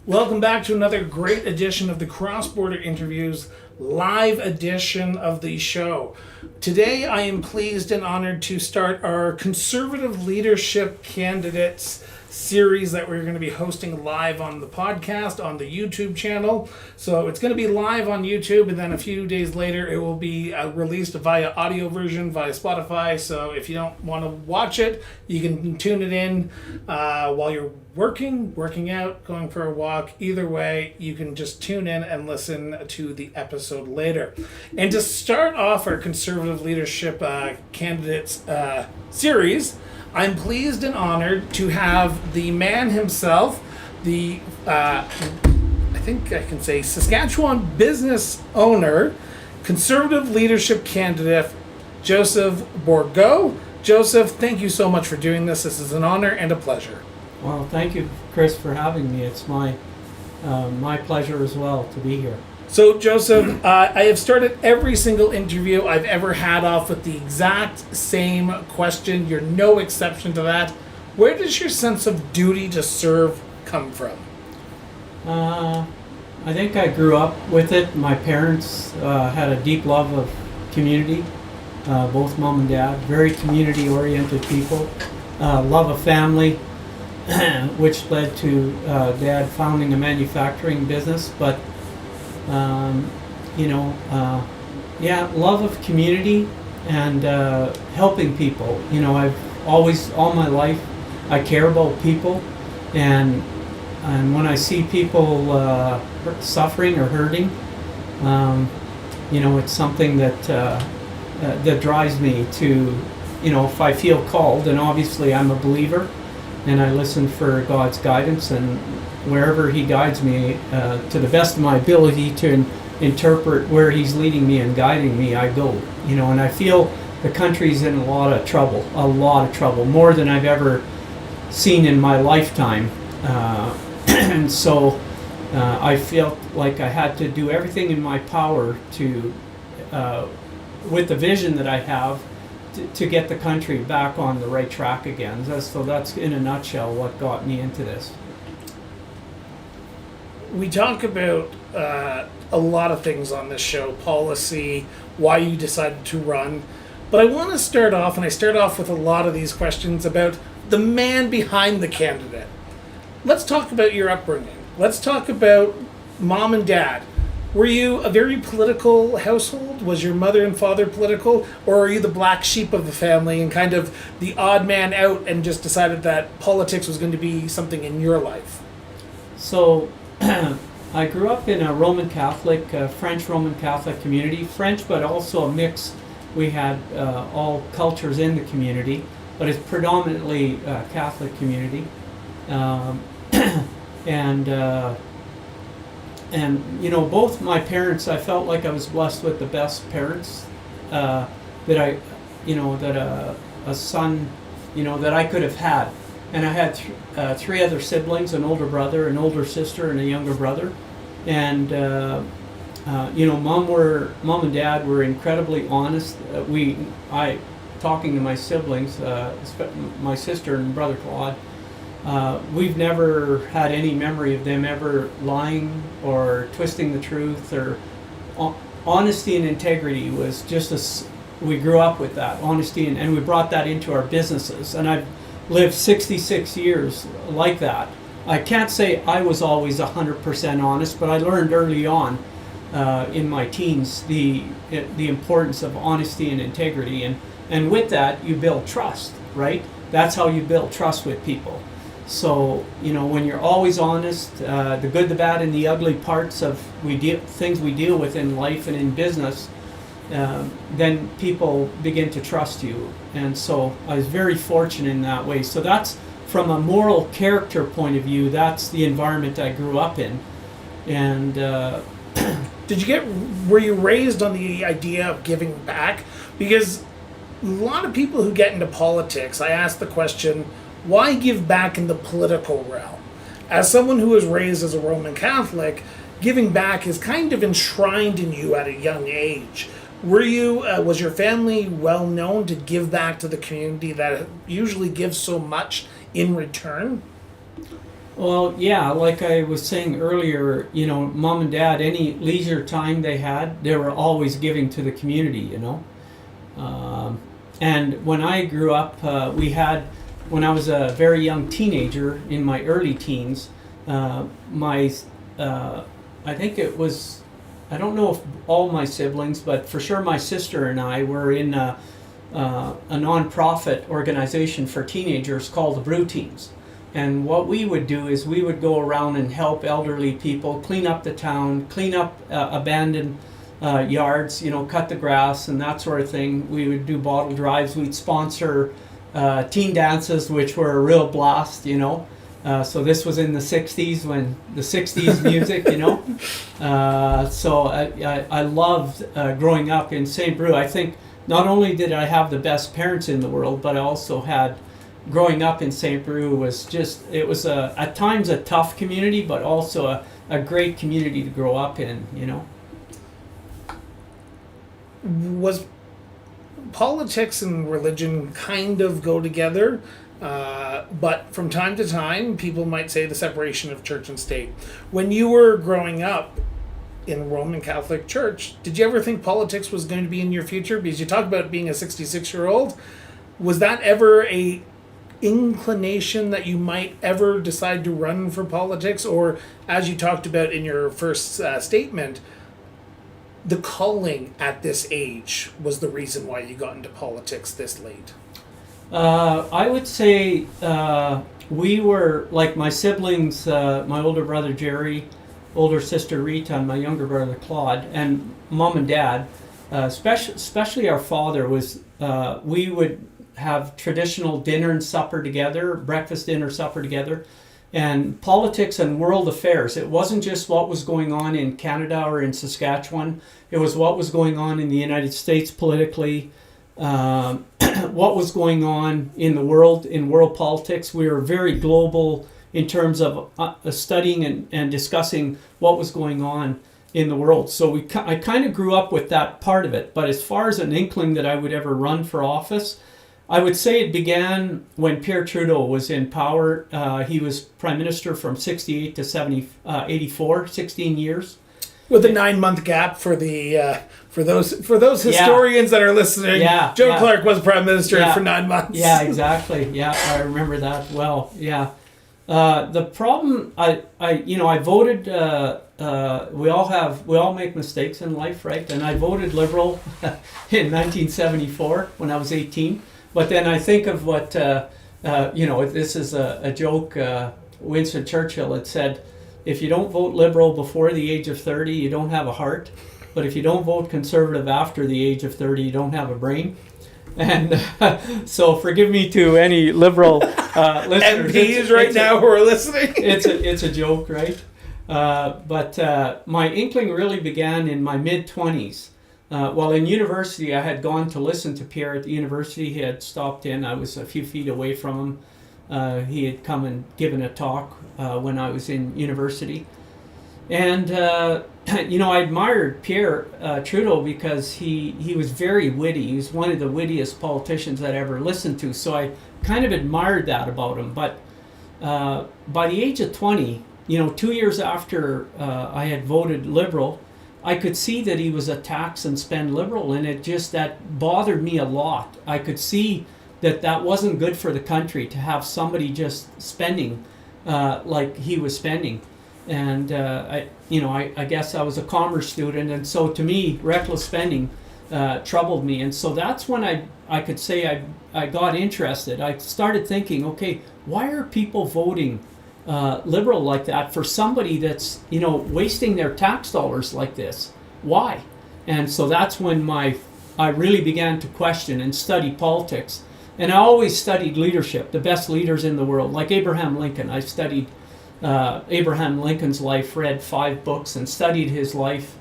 Welcome back to another great edition of the Cross Border Interviews live edition of the show. Today I am pleased and honored to start our Conservative Leadership Candidates series that we're going to be hosting live on the podcast on the YouTube channel. So it's going to be live on YouTube, and then a few days later it will be released via audio version via Spotify. So if you don't want to watch it, you can tune it in while you're working out, going for a walk. Either way, you can just tune in and listen to the episode later. And to start off our Conservative Leadership Candidates series, I'm pleased and honored to have the man himself, the, I think I can say, Saskatchewan business owner, Conservative Leadership Candidate, Joseph Bourgault. Joseph, thank you so much for doing this. This is an honor and a pleasure. Well, thank you, Chris, for having me. It's my pleasure as well to be here. So, Joseph, I have started every single interview I've ever had off with the exact same question. You're no exception to that. Where does your sense of duty to serve come from? I think I grew up with it. My parents had a deep love of community, both mom and dad, very community-oriented people, love of family, which led to Dad founding a manufacturing business, but love of community and helping people. You know, I've always, all my life, I care about people, and when I see people suffering or hurting, it's something that that drives me to, if I feel called, and obviously I'm a believer, and I listen for God's guidance, and wherever He guides me, to the best of my ability to interpret where He's leading me and guiding me, I go. And I feel the country's in a lot of trouble, more than I've ever seen in my lifetime. And so I felt like I had to do everything in my power to, with the vision that I have, to get the country back on the right track again. So that's in a nutshell what got me into this. We talk about a lot of things on this show, policy, why you decided to run. But I want to start off, and I start off with a lot of these questions about the man behind the candidate. Let's talk about your upbringing. Let's talk about mom and dad. Were you a very political household? Was your mother and father political? Or are you the black sheep of the family and kind of the odd man out and just decided that politics was going to be something in your life? So I grew up in a Roman Catholic, French Roman Catholic community. French, but also a mix. We had all cultures in the community, but it's predominantly a Catholic community. And both my parents, I felt like I was blessed with the best parents that a son, that I could have had. And I had three other siblings, an older brother, an older sister, and a younger brother. And mom and dad were incredibly honest. Talking to my siblings, my sister and brother Claude, we've never had any memory of them ever lying or twisting the truth, or honesty and integrity was just we grew up with that honesty, and we brought that into our businesses. And I've lived 66 years like that. I can't say I was always 100% honest, but I learned early on in my teens the importance of honesty and integrity, and with that you build trust, right? That's how you build trust with people. So, when you're always honest, the good, the bad, and the ugly parts of things we deal with in life and in business, then people begin to trust you. And so I was very fortunate in that way. So that's, from a moral character point of view, that's the environment I grew up in. And were you raised on the idea of giving back? Because a lot of people who get into politics, I ask the question, why give back in the political realm? As someone who was raised as a Roman Catholic, giving back is kind of enshrined in you at a young age. Was your family well known to give back to the community that usually gives so much in return? Well, yeah, like I was saying earlier, mom and dad, any leisure time they had, they were always giving to the community. And when I grew up, when I was a very young teenager, in my early teens, my, I think it was, I don't know if all my siblings, but for sure my sister and I were in a non-profit organization for teenagers called the Brew Teams. And what we would do is we would go around and help elderly people clean up the town, clean up abandoned yards, cut the grass and that sort of thing. We would do bottle drives. We'd sponsor teen dances, which were a real blast. So this was in the 60s, when the 60s music, So I loved growing up in St. Brew. I think not only did I have the best parents in the world, but I also had, growing up in St. Brew it was at times a tough community, but also a great community to grow up in. Was politics and religion kind of go together? But from time to time, people might say the separation of church and state. When you were growing up in Roman Catholic Church, did you ever think politics was going to be in your future? Because you talk about being a 66-year-old. Was that ever a inclination that you might ever decide to run for politics? Or, as you talked about in your first statement, the calling at this age was the reason why you got into politics this late? I would say we were, like my siblings, my older brother Jerry, older sister Rita, and my younger brother Claude, and mom and dad, especially our father, we would have traditional dinner and supper together, breakfast, dinner, supper together, and politics and world affairs. It wasn't just what was going on in Canada or in Saskatchewan. It was what was going on in the United States politically, what was going on in the world, in world politics. We were very global in terms of studying and discussing what was going on in the world. So I kind of grew up with that part of it. But as far as an inkling that I would ever run for office, I would say it began when Pierre Trudeau was in power. He was prime minister from 68 to 84, 16 years. With a 9-month gap for the for those historians that are listening. Joe Clark was prime minister for 9 months. Yeah, exactly. Yeah, I remember that well. Yeah. The problem, I voted. We all make mistakes in life, right? And I voted Liberal in 1974 when I was 18. But then I think of what this is a joke. Winston Churchill had said, if you don't vote Liberal before the age of 30, you don't have a heart. But if you don't vote Conservative after the age of 30, you don't have a brain. And so forgive me to any Liberal listeners. MPs right now who are listening. It's a joke, right? But my inkling really began in my mid-20s. While in university, I had gone to listen to Pierre at the university. He had stopped in. I was a few feet away from him. He had come and given a talk when I was in university. And, I admired Pierre Trudeau because he was very witty. He was one of the wittiest politicians I'd ever listened to. So I kind of admired that about him. But by the age of 20, 2 years after I had voted Liberal, I could see that he was a tax and spend Liberal, and that bothered me a lot. I could see that wasn't good for the country to have somebody just spending like he was spending. And I guess I was a commerce student, and so to me, reckless spending troubled me. And so that's when I could say I got interested. I started thinking, okay, why are people voting Liberal like that for somebody that's wasting their tax dollars like this? Why? And so that's when I really began to question and study politics. And I always studied leadership, the best leaders in the world, like Abraham Lincoln. I studied Abraham Lincoln's life, read 5 books and studied his life.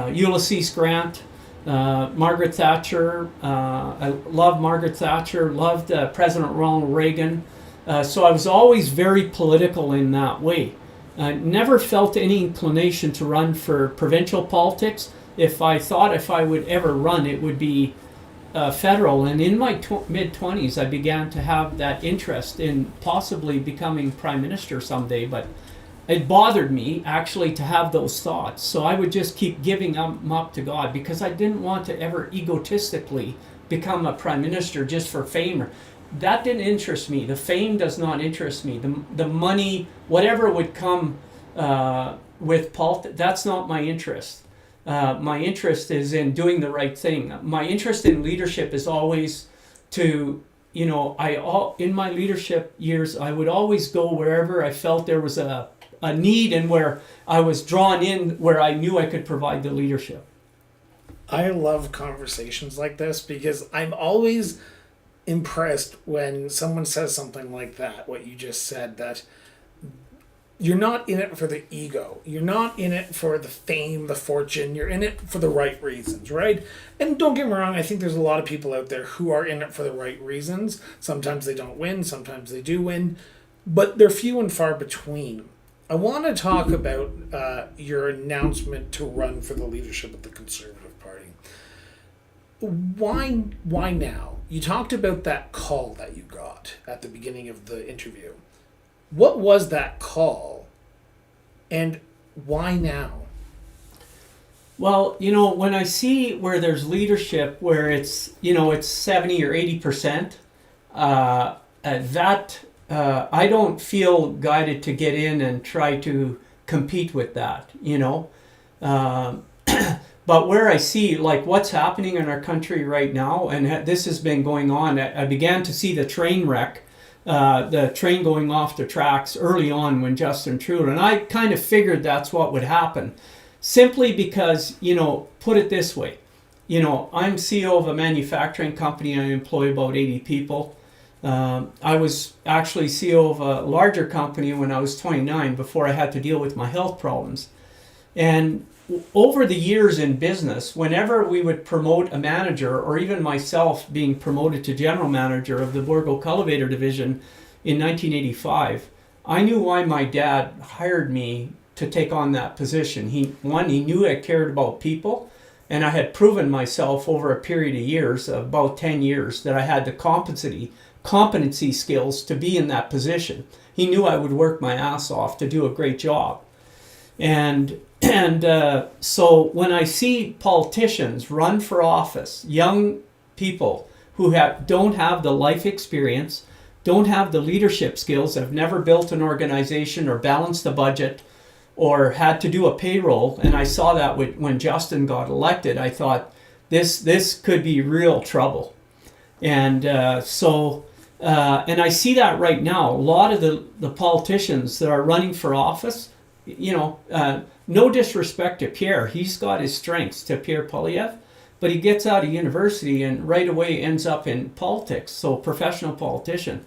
Ulysses Grant, Margaret Thatcher. I loved Margaret Thatcher, loved President Ronald Reagan. So I was always very political in that way. I never felt any inclination to run for provincial politics. If I would ever run, it would be federal, and in my mid-20s, I began to have that interest in possibly becoming prime minister someday, but it bothered me actually to have those thoughts. So I would just keep giving them up to God, because I didn't want to ever egotistically become a prime minister just for fame. That didn't interest me. The fame does not interest me. The money, whatever would come with politics, that's not my interest. My interest is in doing the right thing. My interest in leadership is always to, in my leadership years, I would always go wherever I felt there was a need, and where I was drawn in, where I knew I could provide the leadership. I love conversations like this, because I'm always impressed when someone says something like that, what you just said, that you're not in it for the ego. You're not in it for the fame, the fortune. You're in it for the right reasons, right? And don't get me wrong, I think there's a lot of people out there who are in it for the right reasons. Sometimes they don't win, sometimes they do win, but they're few and far between. I want to talk about your announcement to run for the leadership of the Conservative Party. Why now? You talked about that call that you got at the beginning of the interview. What was that call, and why now? Well, when I see where there's leadership, where it's 70 or 80%, I don't feel guided to get in and try to compete with that, But where I see like what's happening in our country right now, and this has been going on, I began to see the train wreck, the train going off the tracks early on when Justin Trudeau, and I kind of figured that's what would happen, simply because, put it this way, I'm CEO of a manufacturing company. I employ about 80 people. I was actually CEO of a larger company when I was 29, before I had to deal with my health problems. And over the years in business, whenever we would promote a manager, or even myself being promoted to general manager of the Bourgault Cultivator Division in 1985, I knew why my dad hired me to take on that position. He knew I cared about people, and I had proven myself over a period of years, about 10 years, that I had the competency skills to be in that position. He knew I would work my ass off to do a great job. And so when I see politicians run for office, young people who don't have the life experience, don't have the leadership skills, have never built an organization or balanced a budget or had to do a payroll, and I saw that when Justin got elected, I thought this could be real trouble. And and I see that right now. A lot of the politicians that are running for office, no disrespect to Pierre, he's got his strengths, to Pierre Poilievre, but he gets out of university and right away ends up in politics, so professional politician.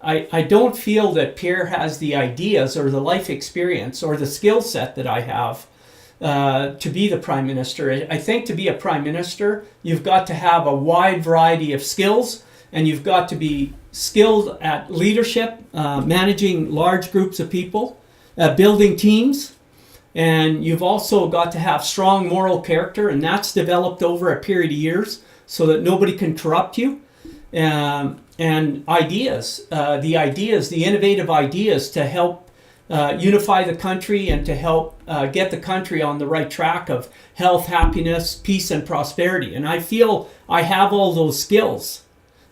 I don't feel that Pierre has the ideas or the life experience or the skill set that I have to be the Prime Minister. I think to be a Prime Minister, you've got to have a wide variety of skills, and you've got to be skilled at leadership, managing large groups of people, building teams, and you've also got to have strong moral character, and that's developed over a period of years so that nobody can corrupt you. And ideas, the innovative ideas to help unify the country and to help get the country on the right track of health, happiness, peace, and prosperity. And I feel I have all those skills,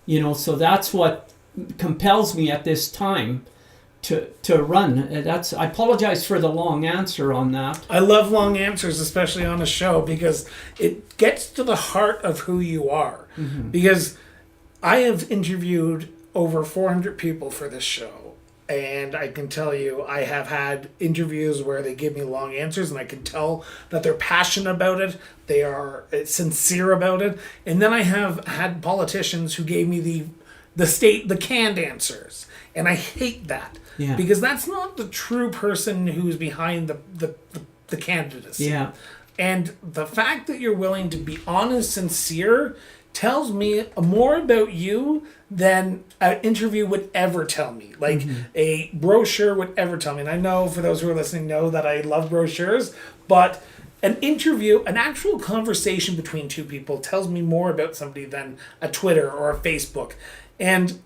so that's what compels me at this time to run. I apologize for the long answer on that. I love long answers, especially on a show, because it gets to the heart of who you are. Mm-hmm. Because I have interviewed over 400 people for this show, and I can tell you I have had interviews where they give me long answers, and I can tell that they're passionate about it, they are sincere about it. And then I have had politicians who gave me the canned answers, and I hate that. Yeah. Because that's not the true person who's behind the candidacy. Yeah. And the fact that you're willing to be honest, sincere, tells me more about you than an interview would ever tell me. Like a brochure would ever tell me. And I know, for those who are listening, know that I love brochures, but an interview, an actual conversation between two people tells me more about somebody than a Twitter or a Facebook. And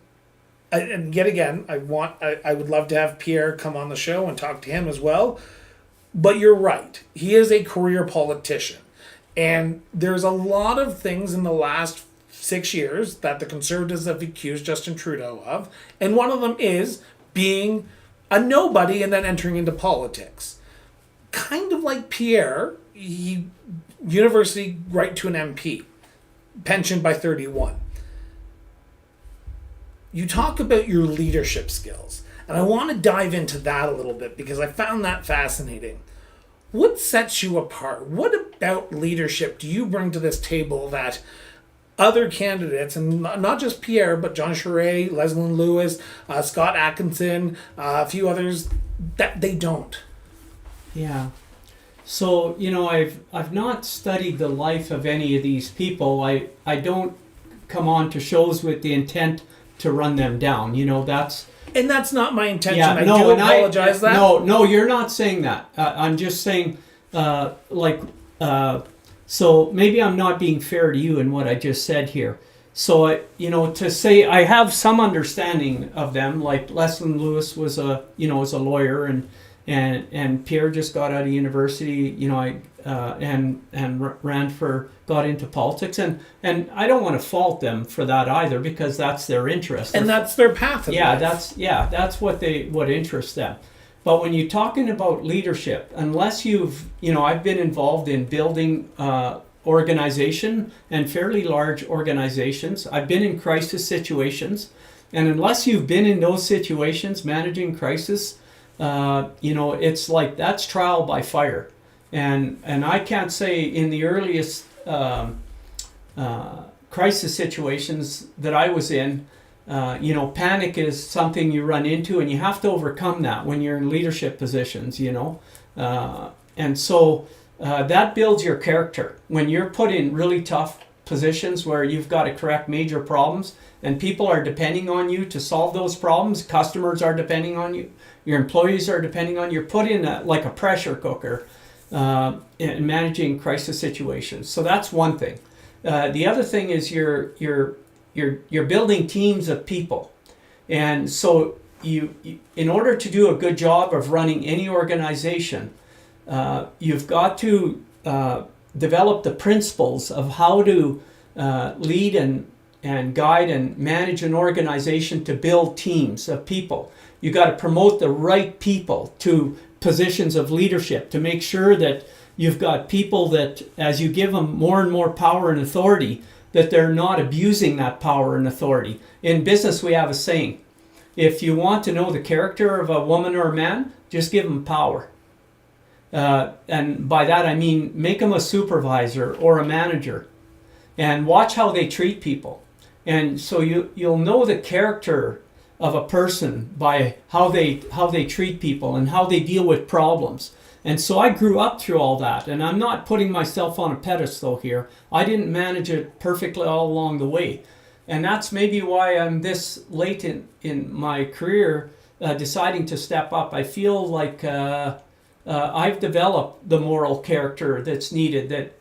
yet again, I would love to have Pierre come on the show and talk to him as well. But you're right. He is a career politician. And there's a lot of things in the last 6 years that the Conservatives have accused Justin Trudeau of. And one of them is being a nobody and then entering into politics. Kind of like Pierre, university right to an MP, pensioned by 31. You talk about your leadership skills, and I want to dive into that a little bit because I found that fascinating. What sets you apart? What about leadership do you bring to this table that other candidates, and not just Pierre, but John Charest, Leslie Lewis, Scott Atkinson, a few others, that they don't? Yeah. So, I've not studied the life of any of these people. I don't come on to shows with the intent to run them down. That's... And that's not my intention. Yeah, I do apologize that. No, you're not saying that. I'm just saying, so maybe I'm not being fair to you in what I just said here. So, to say I have some understanding of them, like Leslie Lewis was a lawyer, and Pierre just got out of university, and got into politics, and I don't want to fault them for that either, because that's their interest. And that's their path in life. That's what interests them. But when you're talking about leadership, unless I've been involved in building organization and fairly large organizations. I've been in crisis situations, and unless you've been in those situations, managing crisis, it's like that's trial by fire. And I can't say in the earliest crisis situations that I was in, panic is something you run into, and you have to overcome that when you're in leadership positions, and so that builds your character. When you're put in really tough positions where you've got to correct major problems and people are depending on you to solve those problems, customers are depending on you, your employees are depending on you, you're put in like a pressure cooker in managing crisis situations. So that's one thing. The other thing is you're building teams of people, and so you in order to do a good job of running any organization, you've got to develop the principles of how to lead and guide and manage an organization to build teams of people. You got to promote the right people to positions of leadership to make sure that you've got people that, as you give them more and more power and authority, that they're not abusing that power and authority. In business, we have a saying: if you want to know the character of a woman or a man, just give them power. And by that I mean make them a supervisor or a manager, and watch how they treat people. And so you'll know the character of a person by how they treat people and how they deal with problems. And so I grew up through all that, and I'm not putting myself on a pedestal here. I didn't manage it perfectly all along the way. And that's maybe why I'm this late in my career deciding to step up. I feel like I've developed the moral character that's needed. That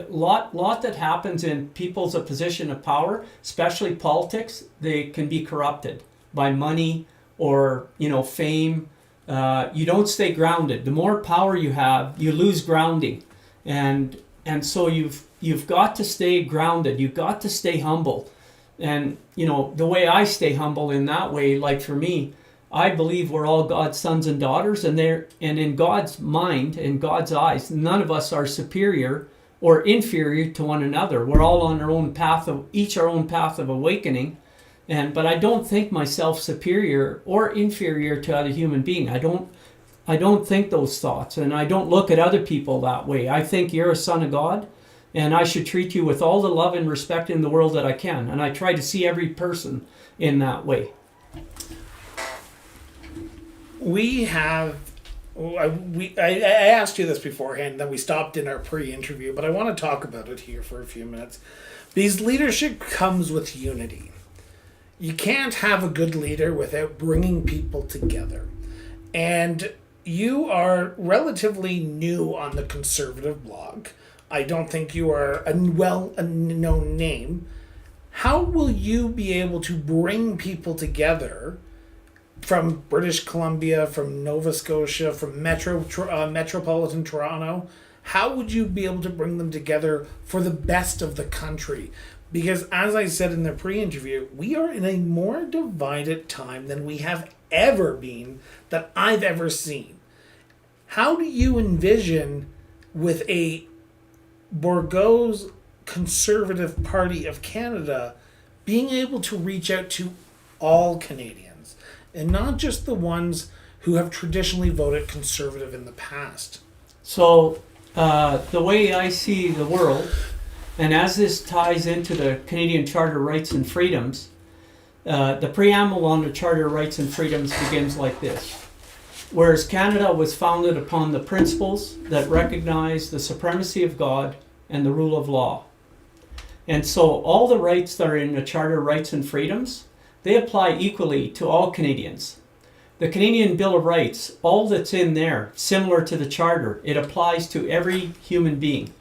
lot that happens in people's position of power, especially politics, they can be corrupted by money or fame. You don't stay grounded. The more power you have, you lose grounding, and so you've got to stay grounded. You've got to stay humble, and the way I stay humble in that way, like for me, I believe we're all God's sons and daughters, and in God's mind, in God's eyes, none of us are superior or inferior to one another. We're all on our own path of awakening. But I don't think myself superior or inferior to other human being. I don't think those thoughts, and I don't look at other people that way. I think you're a son of God, and I should treat you with all the love and respect in the world that I can. And I try to see every person in that way. I asked you this beforehand, then we stopped in our pre-interview, but I want to talk about it here for a few minutes. Because leadership comes with unity. You can't have a good leader without bringing people together. And you are relatively new on the conservative blog. I don't think you are a known name. How will you be able to bring people together from British Columbia, from Nova Scotia, from metropolitan Toronto? How would you be able to bring them together for the best of the country? Because as I said in the pre-interview, we are in a more divided time than we have ever been, that I've ever seen. How do you envision, with a Bourgault's Conservative Party of Canada, being able to reach out to all Canadians and not just the ones who have traditionally voted Conservative in the past? So the way I see the world, and as this ties into the Canadian Charter of Rights and Freedoms, the preamble on the Charter of Rights and Freedoms begins like this. Whereas Canada was founded upon the principles that recognize the supremacy of God and the rule of law. And so all the rights that are in the Charter of Rights and Freedoms, they apply equally to all Canadians. The Canadian Bill of Rights, all that's in there, similar to the Charter, it applies to every human being.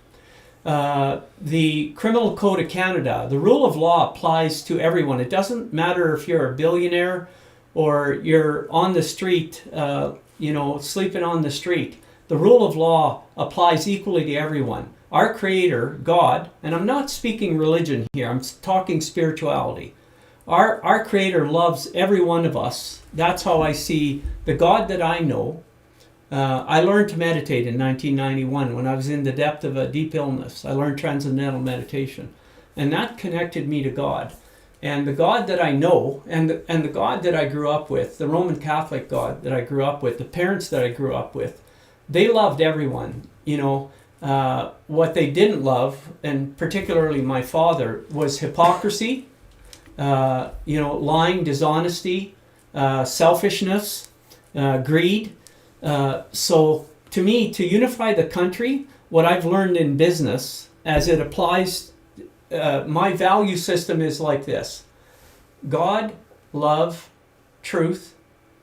The Criminal Code of Canada, the rule of law applies to everyone. It doesn't matter if you're a billionaire or you're on the street, sleeping on the street. The rule of law applies equally to everyone. Our Creator, God, and I'm not speaking religion here, I'm talking spirituality. Our Creator loves every one of us. That's how I see the God that I know. I learned to meditate in 1991 when I was in the depth of a deep illness. I learned transcendental meditation. And that connected me to God. And the God that I know, and the God that I grew up with, the Roman Catholic God that I grew up with, the parents that I grew up with, they loved everyone. What they didn't love, and particularly my father, was hypocrisy, lying, dishonesty, selfishness, greed. So to me, to unify the country, what I've learned in business as it applies, my value system is like this: God, love, truth,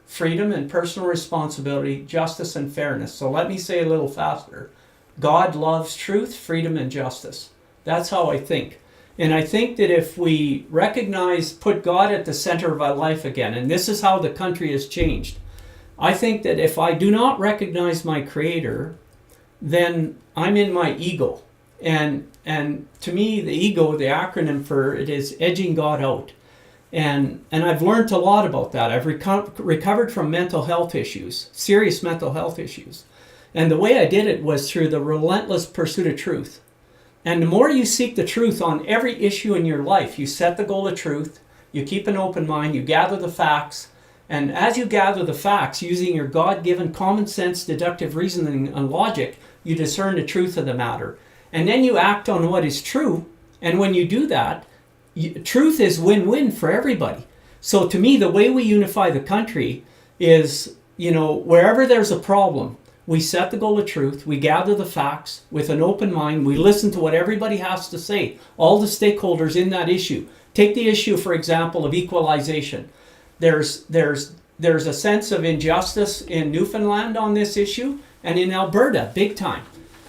freedom and personal responsibility, justice and fairness. So let me say a little faster. God loves truth, freedom and justice. That's how I think. And I think that if we put God at the center of our life again, and this is how the country has changed. I think that if I do not recognize my Creator, then I'm in my ego. And to me, the ego, the acronym for it is edging God out. And I've learned a lot about that. I've recovered from mental health issues, serious mental health issues. And the way I did it was through the relentless pursuit of truth. And the more you seek the truth on every issue in your life, you set the goal of truth, you keep an open mind, you gather the facts, and as you gather the facts, using your God-given common sense, deductive reasoning, and logic, you discern the truth of the matter. And then you act on what is true, and when you do that, truth is win-win for everybody. So to me, the way we unify the country is, wherever there's a problem, we set the goal of truth, we gather the facts with an open mind, we listen to what everybody has to say, all the stakeholders in that issue. Take the issue, for example, of equalization. There's a sense of injustice in Newfoundland on this issue, and in Alberta, big time.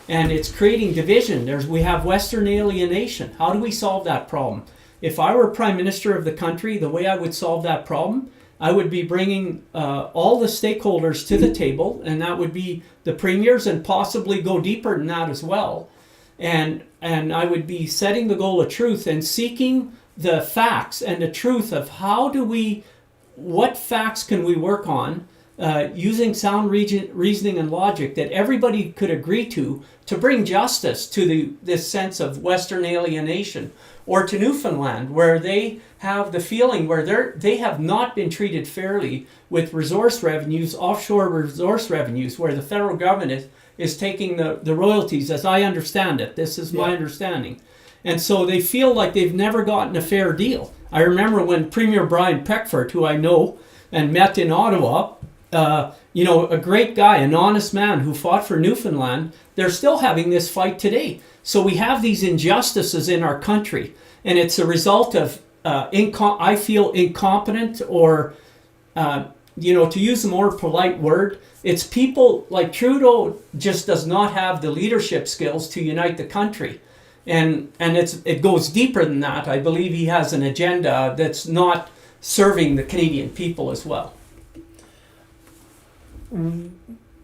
And it's creating division. We have Western alienation. How do we solve that problem? If I were Prime Minister of the country, the way I would solve that problem, I would be bringing all the stakeholders to the table, and that would be the premiers, and possibly go deeper than that as well. And I would be setting the goal of truth and seeking the facts and the truth of what facts can we work on using sound reasoning and logic that everybody could agree to bring justice to this sense of Western alienation, or to Newfoundland, where they have the feeling where they have not been treated fairly with resource revenues, offshore resource revenues, where the federal government is taking the royalties, as I understand it. This is my understanding. And so they feel like they've never gotten a fair deal. I remember when Premier Brian Peckford, who I know and met in Ottawa, a great guy, an honest man who fought for Newfoundland, they're still having this fight today. So we have these injustices in our country, and it's a result of, I feel, incompetent or to use a more polite word, it's people like Trudeau just does not have the leadership skills to unite the country. And it goes deeper than that. I believe he has an agenda that's not serving the Canadian people as well.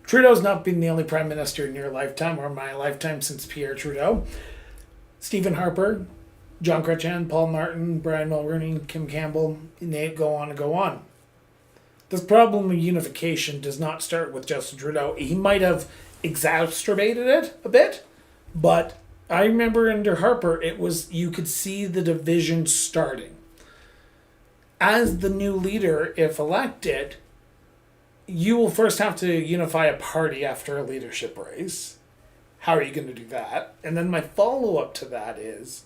Trudeau's not been the only prime minister in your lifetime or my lifetime since Pierre Trudeau. Stephen Harper, John Chrétien, Paul Martin, Brian Mulroney, Kim Campbell, go on and go on. The problem of unification does not start with Justin Trudeau. He might have exacerbated it a bit, but I remember under Harper, you could see the division starting. As the new leader, if elected, you will first have to unify a party after a leadership race. How are you going to do that? And then my follow-up to that is,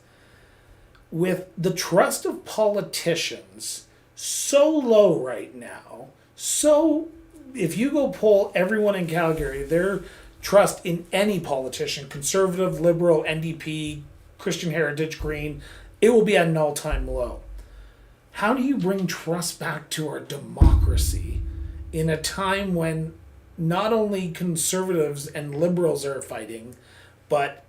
with the trust of politicians so low right now, if you go poll everyone in Calgary, their trust in any politician, conservative, liberal, NDP, Christian Heritage, Green, it will be at an all-time low. How do you bring trust back to our democracy in a time when not only conservatives and liberals are fighting, but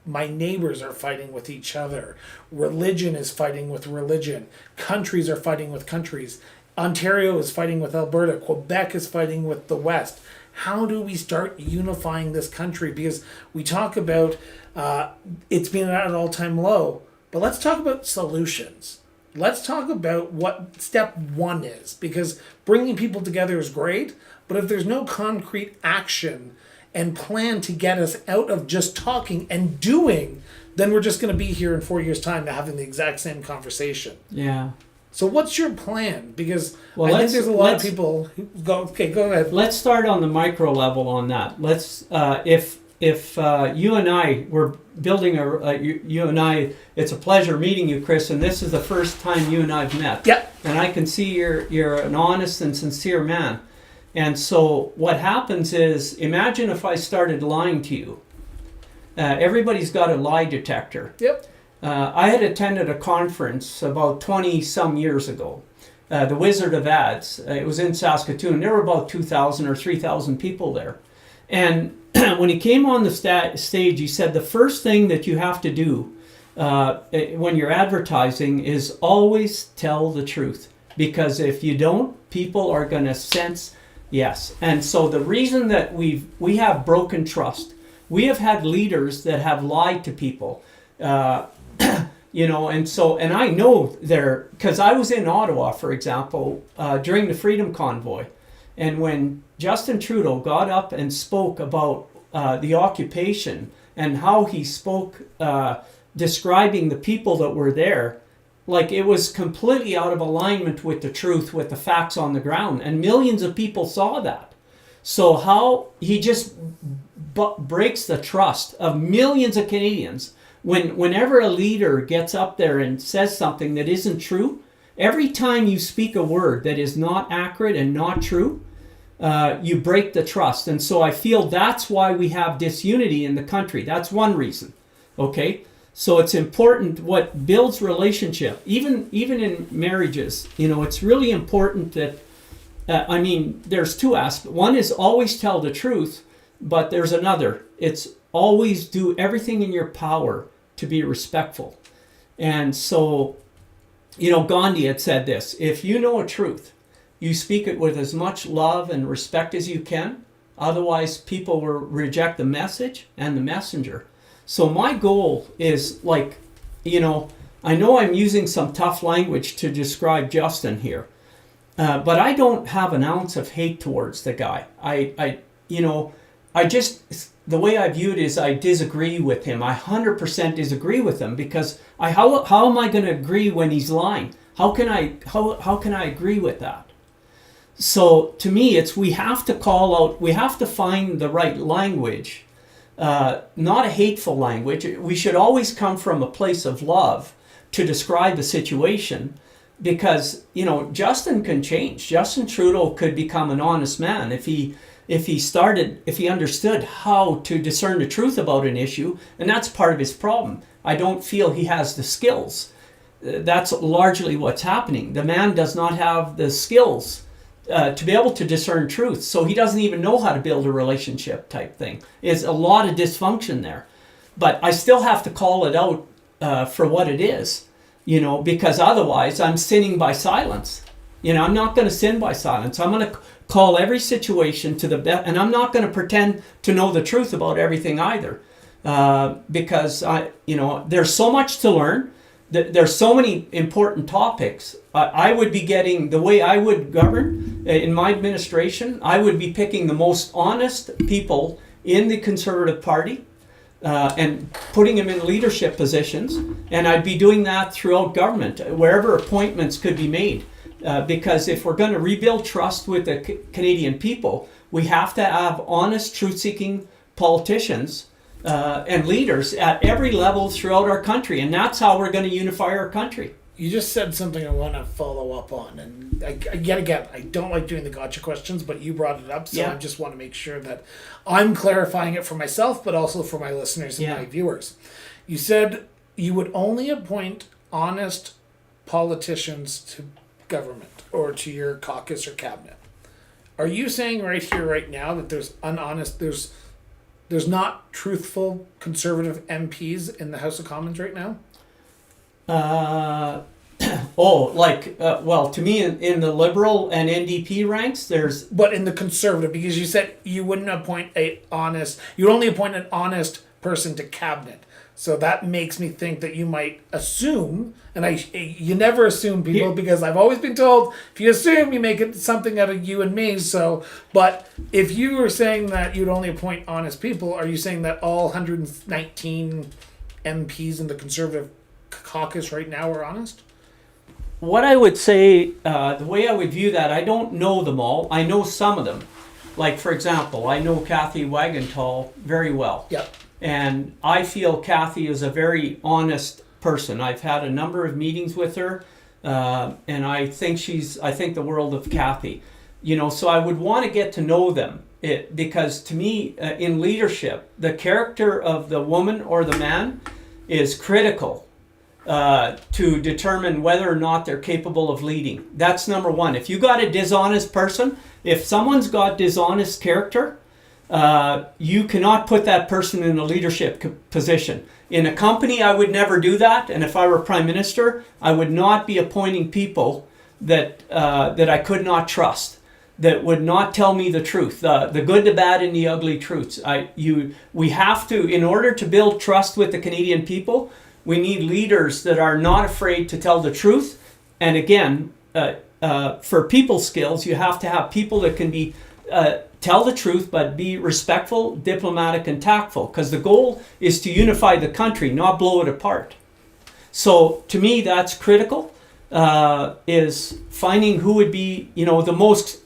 my neighbors are fighting with each other. Religion is fighting with religion. Countries are fighting with countries. Ontario is fighting with Alberta. Quebec is fighting with the West. How do we start unifying this country? Because we talk about it's been at an all-time low, but let's talk about solutions. Let's talk about what step one is, because bringing people together is great, but if there's no concrete action and plan to get us out of just talking and doing, then we're just going to be here in 4 years' time having the exact same conversation. Yeah. So what's your plan? Because I think there's a lot of people who go ahead. Let's start on the micro level on that. Let's if you and I were building you and I, it's a pleasure meeting you, Chris, and this is the first time you and I've met. Yep. And I can see you're an honest and sincere man. And so what happens is, imagine if I started lying to you. Everybody's got a lie detector. Yep. I had attended a conference about 20-some years ago, the Wizard of Ads. It was in Saskatoon. There were about 2,000 or 3,000 people there. And when he came on the stage, he said the first thing that you have to do when you're advertising is always tell the truth. Because if you don't, people are going to sense yes. And so the reason that we have broken trust, we have had leaders that have lied to people. And I know because I was in Ottawa, for example, during the Freedom Convoy. And when Justin Trudeau got up and spoke about the occupation and how he spoke describing the people that were there, like it was completely out of alignment with the truth, with the facts on the ground. And millions of people saw that. So how he just breaks the trust of millions of Canadians. Whenever a leader gets up there and says something that isn't true, every time you speak a word that is not accurate and not true, you break the trust. And so I feel that's why we have disunity in the country. That's one reason. Okay? So it's important what builds relationship, even in marriages. It's really important that, there's two aspects. One is always tell the truth, but there's another. It's always do everything in your power to be respectful. And so, Gandhi had said this: if you know a truth, you speak it with as much love and respect as you can. Otherwise, people will reject the message and the messenger. So my goal is I know I'm using some tough language to describe Justin here, but I don't have an ounce of hate towards the guy. The way I view it is I disagree with him. I 100% disagree with him because how am I going to agree when he's lying? How can I agree with that? So to me, we have to call out, we have to find the right language, not a hateful language. We should always come from a place of love to describe the situation because, Justin can change. Justin Trudeau could become an honest man if he understood how to discern the truth about an issue, and that's part of his problem. I don't feel he has the skills. That's largely what's happening. The man does not have the skills to be able to discern truth. So he doesn't even know how to build a relationship type thing. It's a lot of dysfunction there. But I still have to call it out for what it is, because otherwise I'm sinning by silence. I'm not going to sin by silence. I'm going to call every situation to the best, and I'm not going to pretend to know the truth about everything either, because there's so much to learn. There's so many important topics. I would be getting, the way I would govern in my administration, I would be picking the most honest people in the Conservative Party and putting them in leadership positions, and I'd be doing that throughout government, wherever appointments could be made. Because if we're going to rebuild trust with the Canadian people, we have to have honest, truth-seeking politicians and leaders at every level throughout our country, and that's how we're going to unify our country. You just said something I want to follow up on, and again, I don't like doing the gotcha questions, but you brought it up, so I just want to make sure that I'm clarifying it for myself, but also for my listeners and my viewers. You said you would only appoint honest politicians to government or to your caucus or cabinet. Are you saying right here, right now, that there's not truthful Conservative MPs in the House of Commons right now? Well, to me, in the Liberal and NDP ranks, there's... But in the Conservative, because you said you wouldn't appoint you'd only appoint an honest person to cabinet. So that makes me think that you might assume, and you never assume people, because I've always been told, if you assume, you make it something out of you and me. So, but if you were saying that you'd only appoint honest people, are you saying that all 119 MPs in the Conservative caucus right now are honest? What I would say, the way I would view that, I don't know them all. I know some of them. Like, for example, I know Kathy Wagenthal very well. Yep. And I feel Kathy is a very honest person. I've had a number of meetings with her, and I think the world of Kathy. So I would want to get to know them, because to me, in leadership, the character of the woman or the man is critical to determine whether or not they're capable of leading. That's number one. If you got a dishonest person, if someone's got dishonest character, you cannot put that person in a leadership position. In a company, I would never do that. And if I were Prime Minister, I would not be appointing people that I could not trust, that would not tell me the truth, the good, the bad, and the ugly truths. We have to, in order to build trust with the Canadian people, we need leaders that are not afraid to tell the truth. And again, for people skills, you have to have people that can be tell the truth, but be respectful, diplomatic, and tactful, because the goal is to unify the country, not blow it apart. So to me, that's critical, is finding who would be, the most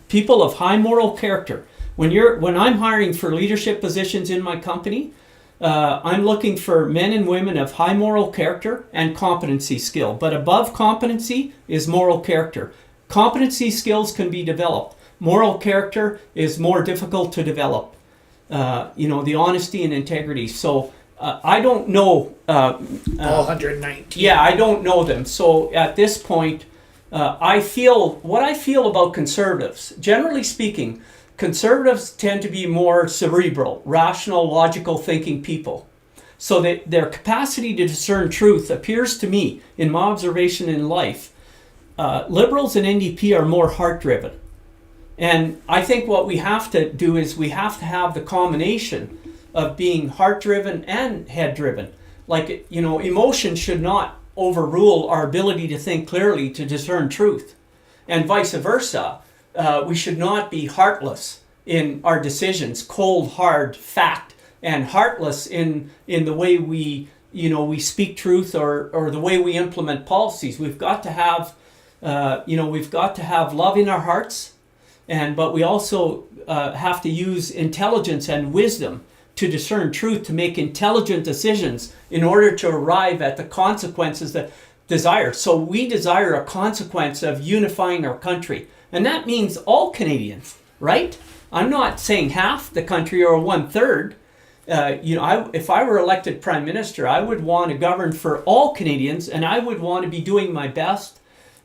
people of high moral character. When I'm hiring for leadership positions in my company, I'm looking for men and women of high moral character and competency skill. But above competency is moral character. Competency skills can be developed. Moral character is more difficult to develop. The honesty and integrity. So I don't know. All 119. Yeah, I don't know them. So at this point, what I feel about Conservatives, generally speaking, Conservatives tend to be more cerebral, rational, logical thinking people. So that their capacity to discern truth appears to me, in my observation in life, Liberals and NDP are more heart-driven. And I think what we have to do is we have to have the combination of being heart-driven and head-driven. Like, emotion should not overrule our ability to think clearly, to discern truth. And vice versa. We should not be heartless in our decisions, cold, hard, fact, and heartless in the way we speak truth or the way we implement policies. We've got to have, love in our hearts, but we also have to use intelligence and wisdom to discern truth, to make intelligent decisions in order to arrive at the consequences that desire. So we desire a consequence of unifying our country. And that means all Canadians, right? I'm not saying half the country or 1/3. If I were elected Prime Minister, I would want to govern for all Canadians, and I would want to be doing my best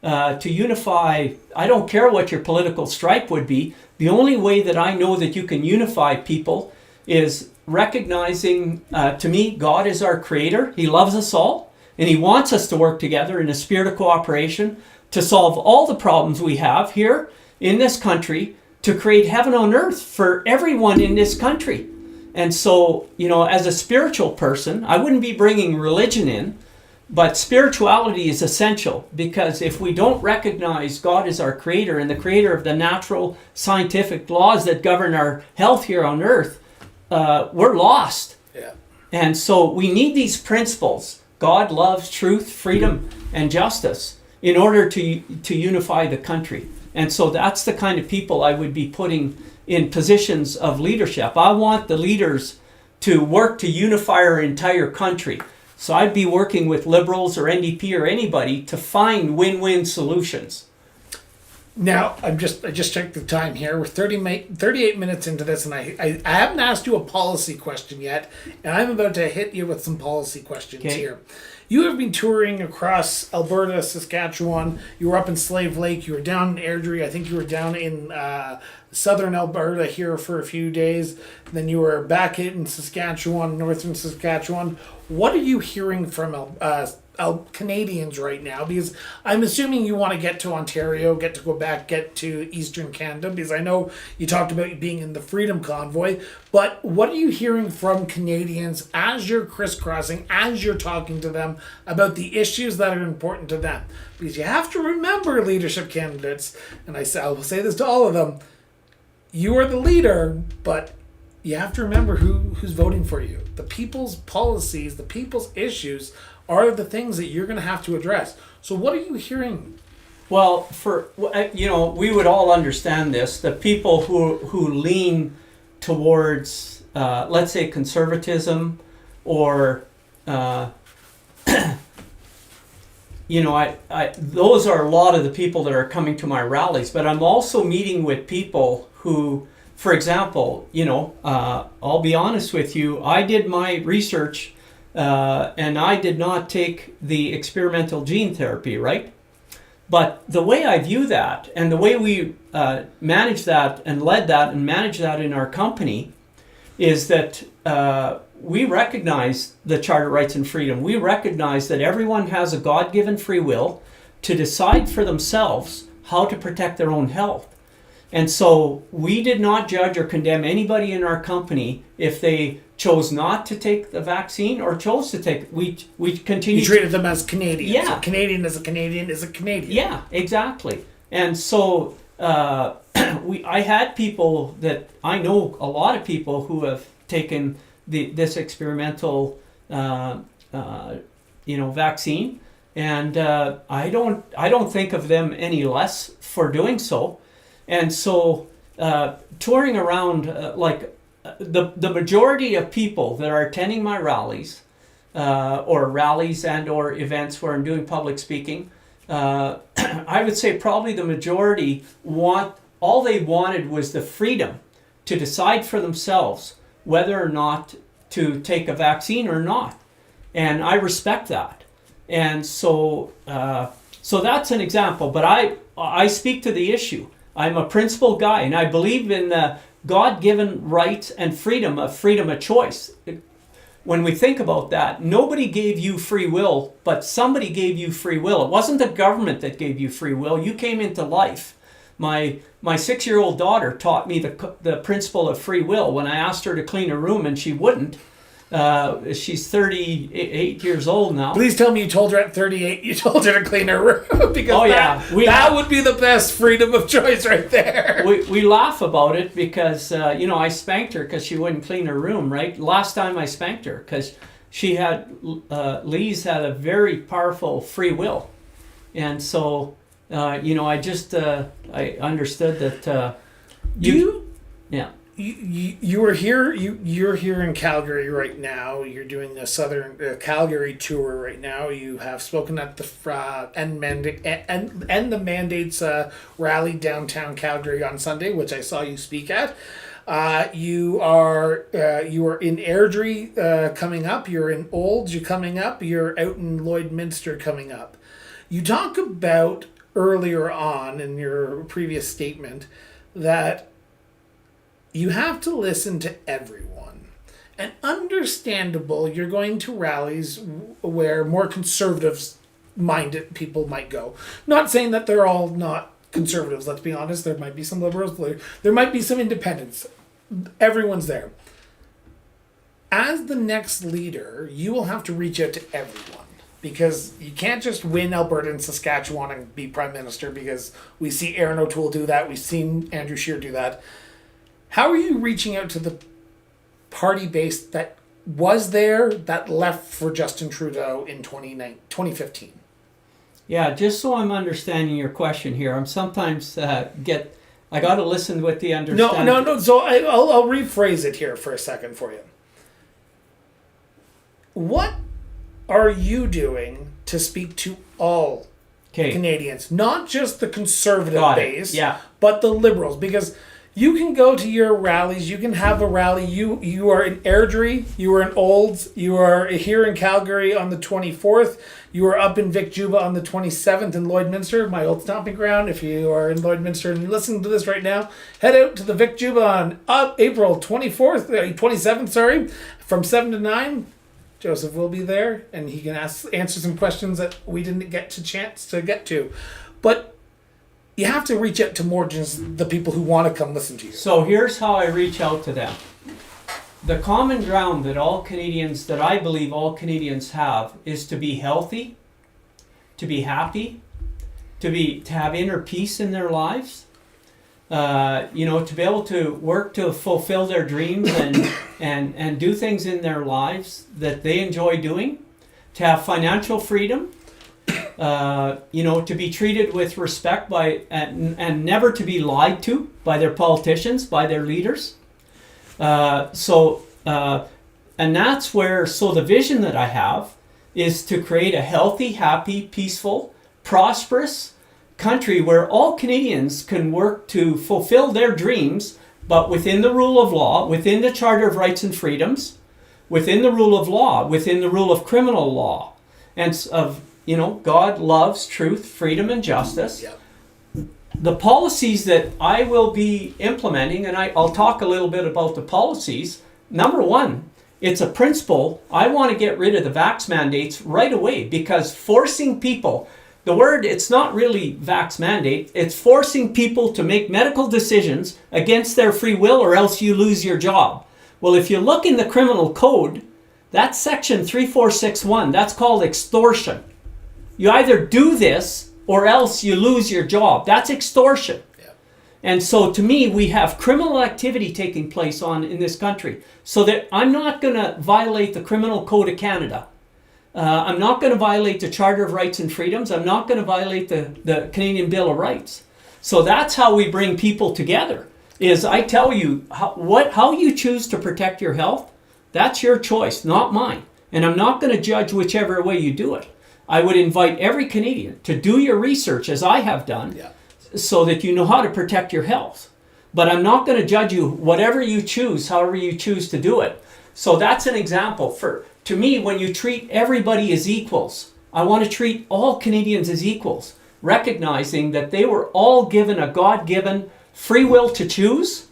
to unify. I don't care what your political stripe would be. The only way that I know that you can unify people is recognizing, to me, God is our creator. He loves us all, and he wants us to work together in a spirit of cooperation to solve all the problems we have here in this country, to create heaven on earth for everyone in this country. And so, as a spiritual person, I wouldn't be bringing religion in, but spirituality is essential, because if we don't recognize God as our creator and the creator of the natural scientific laws that govern our health here on earth, we're lost. Yeah. And so we need these principles: God, love, truth, freedom, and justice, in order to unify the country. And so that's the kind of people I would be putting in positions of leadership. I want the leaders to work to unify our entire country. So I'd be working with Liberals or NDP or anybody to find win-win solutions. Now, I just checked the time here. We're 38 minutes into this, and I haven't asked you a policy question yet, and I'm about to hit you with some policy questions here. You have been touring across Alberta, Saskatchewan. You were up in Slave Lake. You were down in Airdrie. I think you were down in southern Alberta here for a few days. Then you were back in Saskatchewan, northern Saskatchewan. What are you hearing from Canadians right now? Because I'm assuming you want to get to Ontario, get to Quebec, get to Eastern Canada, because I know you talked about being in the Freedom Convoy. But what are you hearing from Canadians as you're crisscrossing, as you're talking to them about the issues that are important to them? Because you have to remember, leadership candidates, and I will say this to all of them, you are the leader, but you have to remember who's voting for you. The people's policies, the people's issues are the things that you're going to have to address. So what are you hearing? Well, we would all understand this. The people who lean towards, let's say, conservatism, or, those are a lot of the people that are coming to my rallies. But I'm also meeting with people who, for example, I'll be honest with you, I did my research and I did not take the experimental gene therapy, right? But the way I view that, and the way we manage that and led that and manage that in our company, is that we recognize the Charter of Rights and Freedom. We recognize that everyone has a God-given free will to decide for themselves how to protect their own health. And so we did not judge or condemn anybody in our company if they chose not to take the vaccine or chose to take. We continue. You treated them as Canadians. Yeah. So Canadian is a Canadian is a Canadian. Yeah, exactly. And so I had people that I know, a lot of people who have taken this experimental vaccine, and I don't think of them any less for doing so. And so touring around, the majority of people that are attending my rallies, or rallies and or events where I'm doing public speaking, I would say probably the majority all they wanted was the freedom to decide for themselves whether or not to take a vaccine or not. And I respect that. And so that's an example. But I speak to the issue. I'm a principled guy, and I believe in the God-given rights and freedom of choice. When we think about that, nobody gave you free will, but somebody gave you free will. It wasn't the government that gave you free will. You came into life. My 6-year-old daughter taught me the principle of free will. When I asked her to clean a room and she wouldn't, she's 38 years old now. Please tell me you told her at 38 you told her to clean her room, because that would be the best freedom of choice right there. We laugh about it because I spanked her because she wouldn't clean her room, right? Last time I spanked her because Lee's had a very powerful free will, and so I understood that. Yeah. You're here in Calgary right now. You're doing the Southern Calgary tour right now. You have spoken at the End the Mandates rally downtown Calgary on Sunday, which I saw you speak at. You are in Airdrie coming up. You're in Olds. You're coming up. You're out in Lloydminster coming up. You talk about earlier on in your previous statement that you have to listen to everyone. And understandable, you're going to rallies where more conservative-minded people might go. Not saying that they're all not conservatives, let's be honest. There might be some liberals, there might be some independents. Everyone's there. As the next leader, you will have to reach out to everyone. Because you can't just win Alberta and Saskatchewan and be Prime Minister, because we see Aaron O'Toole do that. We've seen Andrew Scheer do that. How are you reaching out to the party base that was there, that left for Justin Trudeau in 2015? Yeah, just so I'm understanding your question here, I'm sometimes I got to listen with the understanding. No. So I'll rephrase it here for a second for you. What are you doing to speak to all Canadians, not just the conservative base, but the liberals? Because you can go to your rallies, you can have a rally. You are in Airdrie, you are in Olds, you are here in Calgary on the 24th, you are up in Vic Juba on the 27th in Lloydminster, my old stomping ground. If you are in Lloydminster and listening to this right now, head out to the Vic Juba on April 27th, from 7 to 9. Joseph will be there, and he can answer some questions that we didn't get a chance to get to. But you have to reach out to more than just the people who want to come listen to you. So here's how I reach out to them. The common ground that I believe all Canadians have is to be healthy, to be happy, to have inner peace in their lives. To be able to work to fulfill their dreams and do things in their lives that they enjoy doing, to have financial freedom, to be treated with respect and never to be lied to by their politicians, by their leaders. And that's where, the vision that I have is to create a healthy, happy, peaceful, prosperous country where all Canadians can work to fulfill their dreams, but within the rule of law, within the Charter of Rights and Freedoms, within the rule of law, within the rule of criminal law, and God loves truth, freedom, and justice. Yep. The policies that I will be implementing, and I'll talk a little bit about the policies. Number one, it's a principle. I want to get rid of the vax mandates right away, because forcing people, the word, it's not really vax mandate, it's forcing people to make medical decisions against their free will, or else you lose your job. Well, if you look in the criminal code, that's section 3461, that's called extortion. You either do this or else you lose your job. That's extortion. Yeah. And so to me, we have criminal activity taking place in this country. So that I'm not going to violate the Criminal Code of Canada. I'm not going to violate the Charter of Rights and Freedoms. I'm not going to violate the Canadian Bill of Rights. So that's how we bring people together, is I tell you how you choose to protect your health. That's your choice, not mine. And I'm not going to judge whichever way you do it. I would invite every Canadian to do your research, as I have done, so that you know how to protect your health. But I'm not going to judge you, whatever you choose, however you choose to do it. So that's an example. To me, when you treat everybody as equals, I want to treat all Canadians as equals, recognizing that they were all given a God-given free will to choose,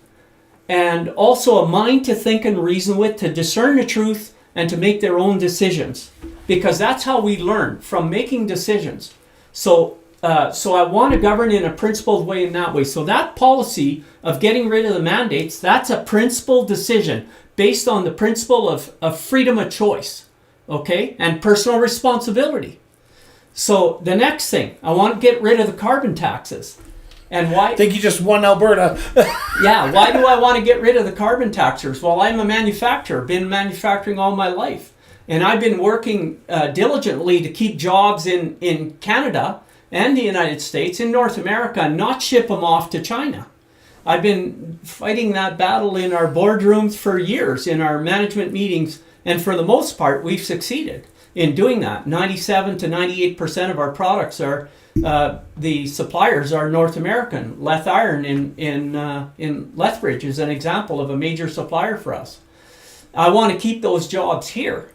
and also a mind to think and reason with, to discern the truth, and to make their own decisions. Because that's how we learn, from making decisions. So I want to govern in a principled way in that way. So that policy of getting rid of the mandates, that's a principled decision based on the principle of freedom of choice, okay, and personal responsibility. So the next thing, I want to get rid of the carbon taxes. And why? I think you just won Alberta. Yeah, why do I want to get rid of the carbon taxers? Well, I'm a manufacturer, been manufacturing all my life. And I've been working diligently to keep jobs in Canada and the United States, in North America, and not ship them off to China. I've been fighting that battle in our boardrooms for years, in our management meetings, and for the most part, we've succeeded in doing that. 97 to 98% of our products are, the suppliers are North American. Leth Iron in Lethbridge is an example of a major supplier for us. I want to keep those jobs here.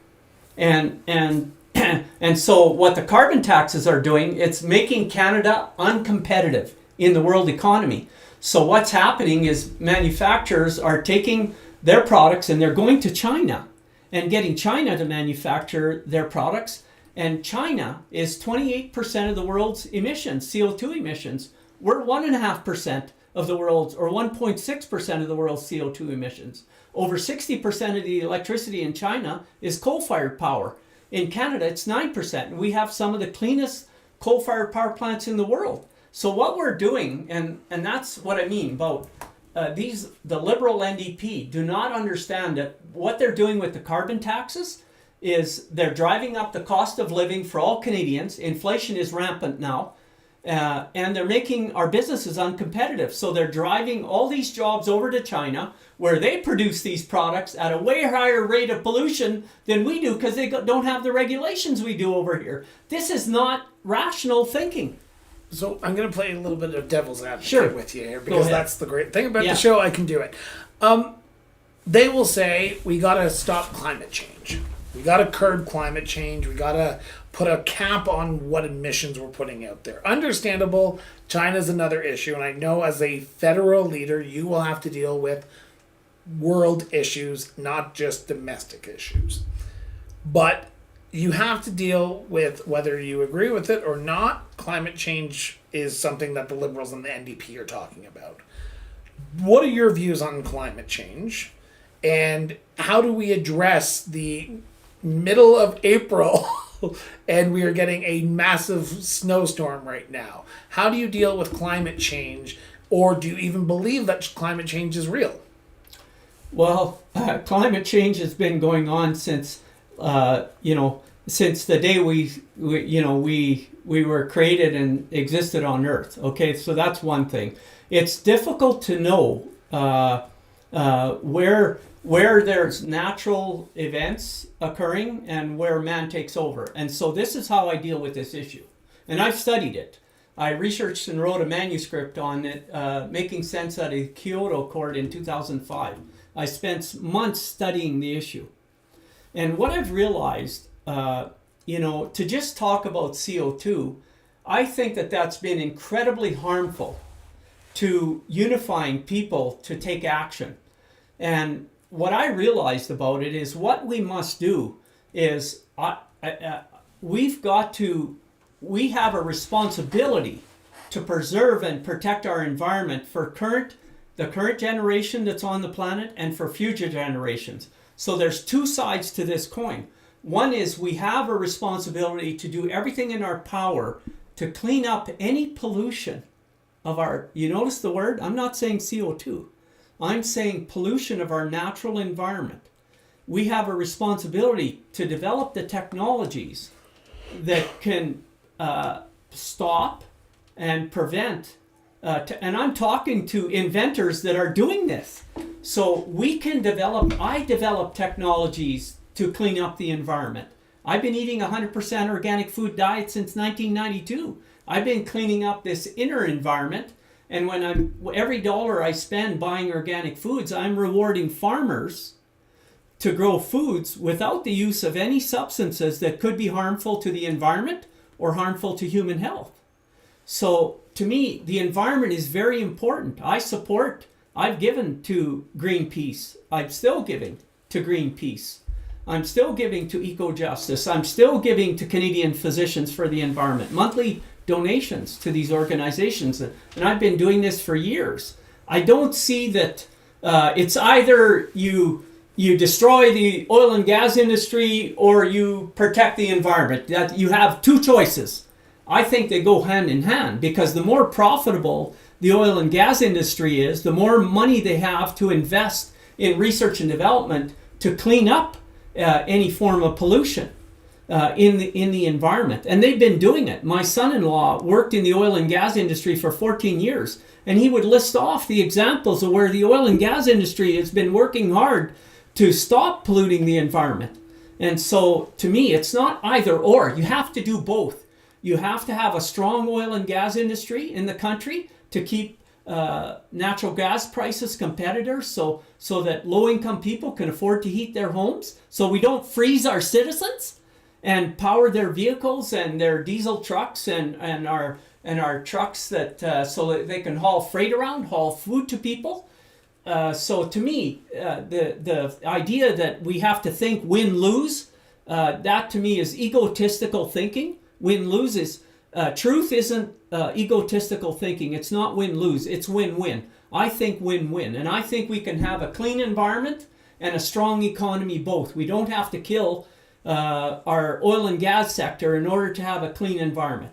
And And so what the carbon taxes are doing, it's making Canada uncompetitive in the world economy. So what's happening is manufacturers are taking their products and they're going to China and getting China to manufacture their products. And China is 28% of the world's emissions, CO2 emissions. We're 1.5% of the world's, or 1.6% of the world's CO2 emissions. Over 60% of the electricity in China is coal-fired power. In Canada, it's 9%. We have some of the cleanest coal-fired power plants in the world. So what we're doing, and that's what I mean about the Liberal NDP do not understand that what they're doing with the carbon taxes is they're driving up the cost of living for all Canadians. Inflation is rampant now. And they're making our businesses uncompetitive. So they're driving all these jobs over to China where they produce these products at a way higher rate of pollution than we do because they don't have the regulations we do over here. This is not rational thinking. So I'm going to play a little bit of devil's advocate with you here because that's the great thing about the show. I can do it. They will say we got to stop climate change. We got to curb climate change. We got to put a cap on what emissions we're putting out there. Understandable. China's another issue. And I know as a federal leader, you will have to deal with world issues, not just domestic issues. But you have to deal with, whether you agree with it or not, climate change is something that the Liberals and the NDP are talking about. What are your views on climate change? And how do we address the middle of April and we are getting a massive snowstorm right now? How do you deal with climate change, or do you even believe that climate change is real? Well, climate change has been going on since since the day we were created and existed on Earth. Okay, so that's one thing. It's difficult to know where there's natural events occurring and where man takes over. And so this is how I deal with this issue. And I've studied it. I researched and wrote a manuscript on it, making sense out of the Kyoto Accord in 2005. I spent months studying the issue. And what I've realized, to just talk about CO2, I think that that's been incredibly harmful to unifying people to take action. And what I realized about it is what we must do is we have a responsibility to preserve and protect our environment for the current generation that's on the planet and for future generations. So there's two sides to this coin. One is we have a responsibility to do everything in our power to clean up any pollution of you notice the word? I'm not saying CO2. I'm saying pollution of our natural environment. We have a responsibility to develop the technologies that can stop and prevent. And I'm talking to inventors that are doing this. So I develop technologies to clean up the environment. I've been eating 100% organic food diet since 1992. I've been cleaning up this inner environment. And every dollar I spend buying organic foods, I'm rewarding farmers to grow foods without the use of any substances that could be harmful to the environment or harmful to human health. So to me, the environment is very important. I've given to Greenpeace. I'm still giving to Greenpeace. I'm still giving to Eco-Justice. I'm still giving to Canadian Physicians for the Environment. Monthly donations to these organizations, and I've been doing this for years. I don't see that it's either you destroy the oil and gas industry or you protect the environment. That you have two choices. I think they go hand in hand, because the more profitable the oil and gas industry is, the more money they have to invest in research and development to clean up any form of pollution in the environment. And they've been doing it. My son-in-law worked in the oil and gas industry for 14 years, and he would list off the examples of where the oil and gas industry has been working hard to stop polluting the environment. And so to me, it's not either or. You have to do both. You have to have a strong oil and gas industry in the country to keep natural gas prices competitive, so that low-income people can afford to heat their homes, so we don't freeze our citizens. and power their vehicles and their diesel trucks and our trucks that so that they can haul freight around, haul food to people. So to me, the idea that we have to think win-lose, that to me is egotistical thinking. Win-lose is, truth isn't egotistical thinking. It's not win-lose, it's win-win. I think win-win. And I think we can have a clean environment and a strong economy both. We don't have to kill our oil and gas sector in order to have a clean environment.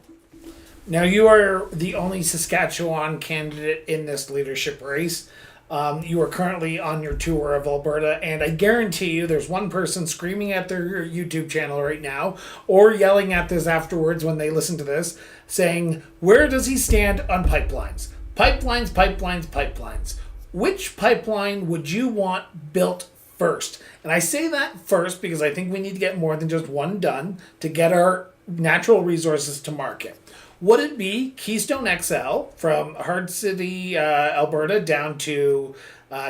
Now, you are the only Saskatchewan candidate in this leadership race. You are currently on your tour of Alberta, and I guarantee you there's one person screaming at their YouTube channel right now, or yelling at this afterwards when they listen to this, saying, where does he stand on pipelines? Pipelines, pipelines, pipelines. Which pipeline would you want built first? And I say that first because I think we need to get more than just one done to get our natural resources to market. Would it be Keystone XL from Hard City, Alberta down to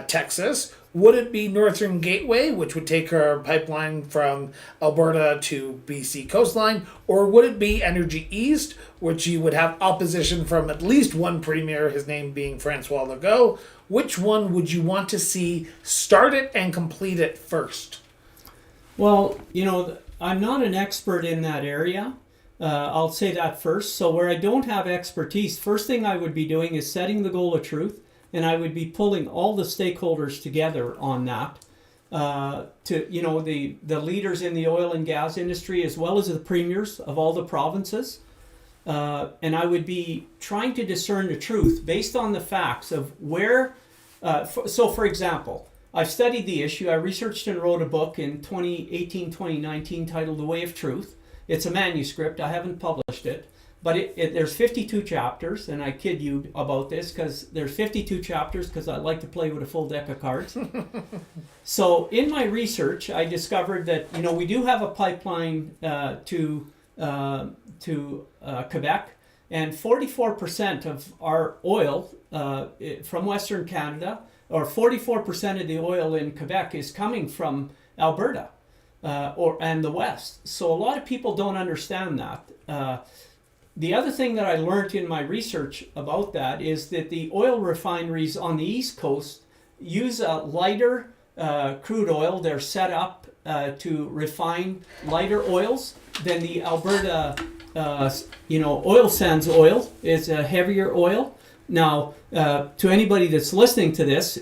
Texas? Would it be Northern Gateway, which would take our pipeline from Alberta to BC coastline? Or would it be Energy East, which you would have opposition from at least one premier, his name being Francois Legault? Which one would you want to see start it and complete it first? Well, I'm not an expert in that area. I'll say that first. So where I don't have expertise, first thing I would be doing is setting the goal of truth, and I would be pulling all the stakeholders together on that. The leaders in the oil and gas industry, as well as the premiers of all the provinces, and I would be trying to discern the truth based on the facts of where. So, for example, I've studied the issue. I researched and wrote a book in 2018-2019 titled The Way of Truth. It's a manuscript. I haven't published it, but there's 52 chapters, and I kid you about this because there's 52 chapters because I like to play with a full deck of cards. So in my research, I discovered that we do have a pipeline to Quebec, and 44% of our oil from Western Canada, or 44% of the oil in Quebec is coming from Alberta. And the West. So a lot of people don't understand that. The other thing that I learned in my research about that is that the oil refineries on the East Coast use a lighter crude oil. They're set up to refine lighter oils than the Alberta, oil sands oil is a heavier oil. Now, to anybody that's listening to this,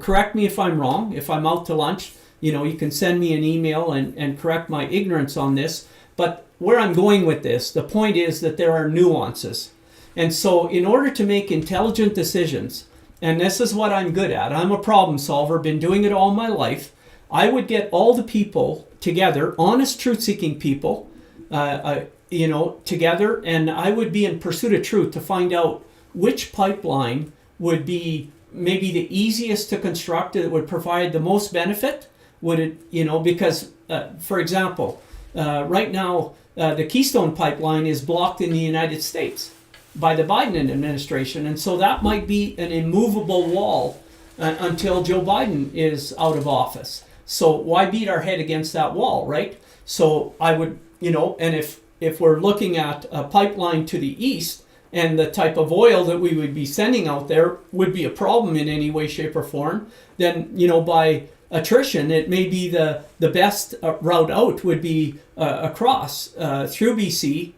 correct me if I'm wrong. If I'm out to lunch, you can send me an email and correct my ignorance on this. But where I'm going with this, the point is that there are nuances. And so in order to make intelligent decisions, and this is what I'm good at, I'm a problem solver, been doing it all my life, I would get all the people together, honest truth-seeking people, together, and I would be in pursuit of truth to find out which pipeline would be maybe the easiest to construct, that would provide the most benefit. Would it, because, for example, right now, the Keystone Pipeline is blocked in the United States by the Biden administration. And so that might be an immovable wall until Joe Biden is out of office. So why beat our head against that wall, right? So I would, and if we're looking at a pipeline to the east, and the type of oil that we would be sending out there would be a problem in any way, shape, or form, then, by attrition, it may be the best route out would be across through BC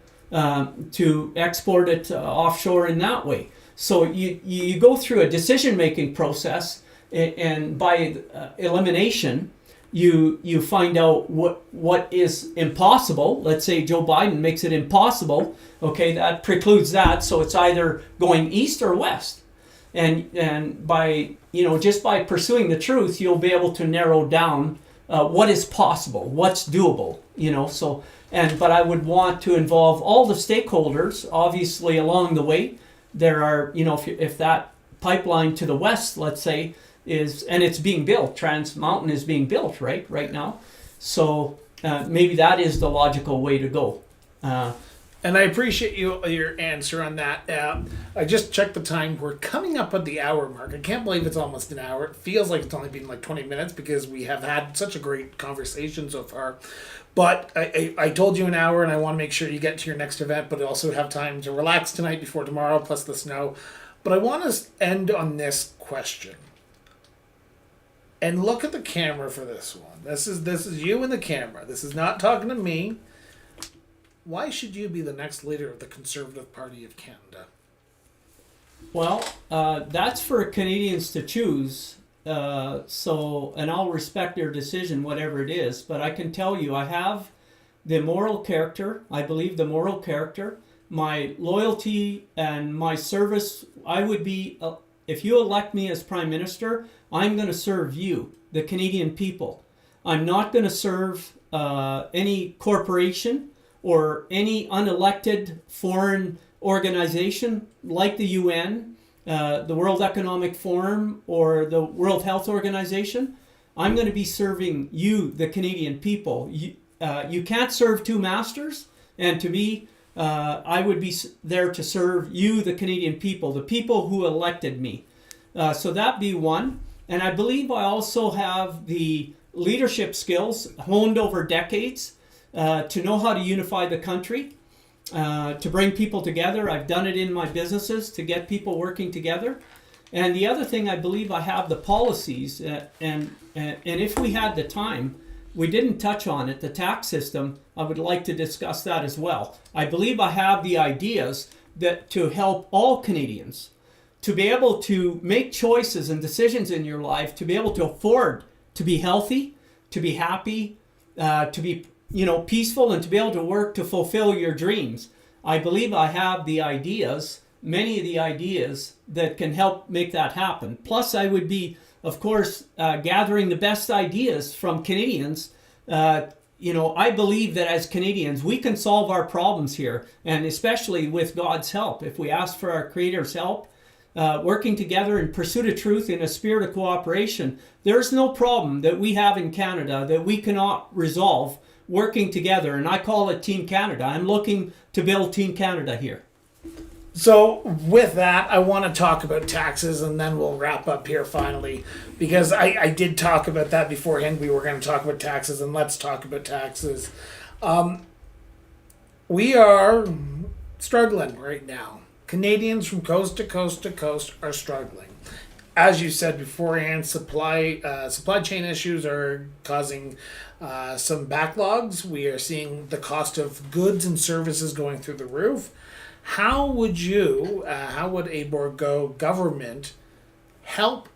to export it offshore in that way. So you go through a decision-making process, and by elimination, you find out what is impossible. Let's say Joe Biden makes it impossible. Okay, that precludes that. So it's either going east or west. And by just by pursuing the truth, you'll be able to narrow down what is possible, what's doable. But I would want to involve all the stakeholders. Obviously, along the way, there are if that pipeline to the west, let's say, and it's being built. Trans Mountain is being built right now. So maybe that is the logical way to go. And I appreciate your answer on that. I just checked the time. We're coming up at the hour mark. I can't believe it's almost an hour. It feels like it's only been like 20 minutes because we have had such a great conversation so far. But I told you an hour, and I want to make sure you get to your next event, but also have time to relax tonight before tomorrow, plus the snow. But I want to end on this question. And look at the camera for this one. This is you and the camera. This is not talking to me. Why should you be the next leader of the Conservative Party of Canada? Well, that's for Canadians to choose. And I'll respect their decision, whatever it is. But I can tell you, I have the moral character. I believe the moral character. My loyalty and my service, I would be, if you elect me as Prime Minister, I'm going to serve you, the Canadian people. I'm not going to serve any corporation or any unelected foreign organization like the UN, the World Economic Forum, or the World Health Organization. I'm going to be serving you, the Canadian people. You can't serve two masters, and to me, I would be there to serve you, the Canadian people, the people who elected me. So that be one. And I believe I also have the leadership skills honed over decades to know how to unify the country, to bring people together. I've done it in my businesses to get people working together. And the other thing, I believe I have the policies, and if we had the time, we didn't touch on it, the tax system. I would like to discuss that as well. I believe I have the ideas that to help all Canadians to be able to make choices and decisions in your life, to be able to afford to be healthy, to be happy, to be peaceful, and to be able to work to fulfill your dreams. I believe I have the ideas, many of the ideas that can help make that happen. Plus, I would be, of course, gathering the best ideas from Canadians. I believe that as Canadians, we can solve our problems here, and especially with God's help. If we ask for our Creator's help, working together in pursuit of truth in a spirit of cooperation, there's no problem that we have in Canada that we cannot resolve working together. And I call it Team Canada. I'm looking to build Team Canada here. So with that, I want to talk about taxes, and then we'll wrap up here finally, because I did talk about that beforehand. We were going to talk about taxes, and let's talk about taxes. We are struggling right now. Canadians from coast to coast to coast are struggling. As you said beforehand, supply chain issues are causing some backlogs. We are seeing the cost of goods and services going through the roof. How would a Bourgault government help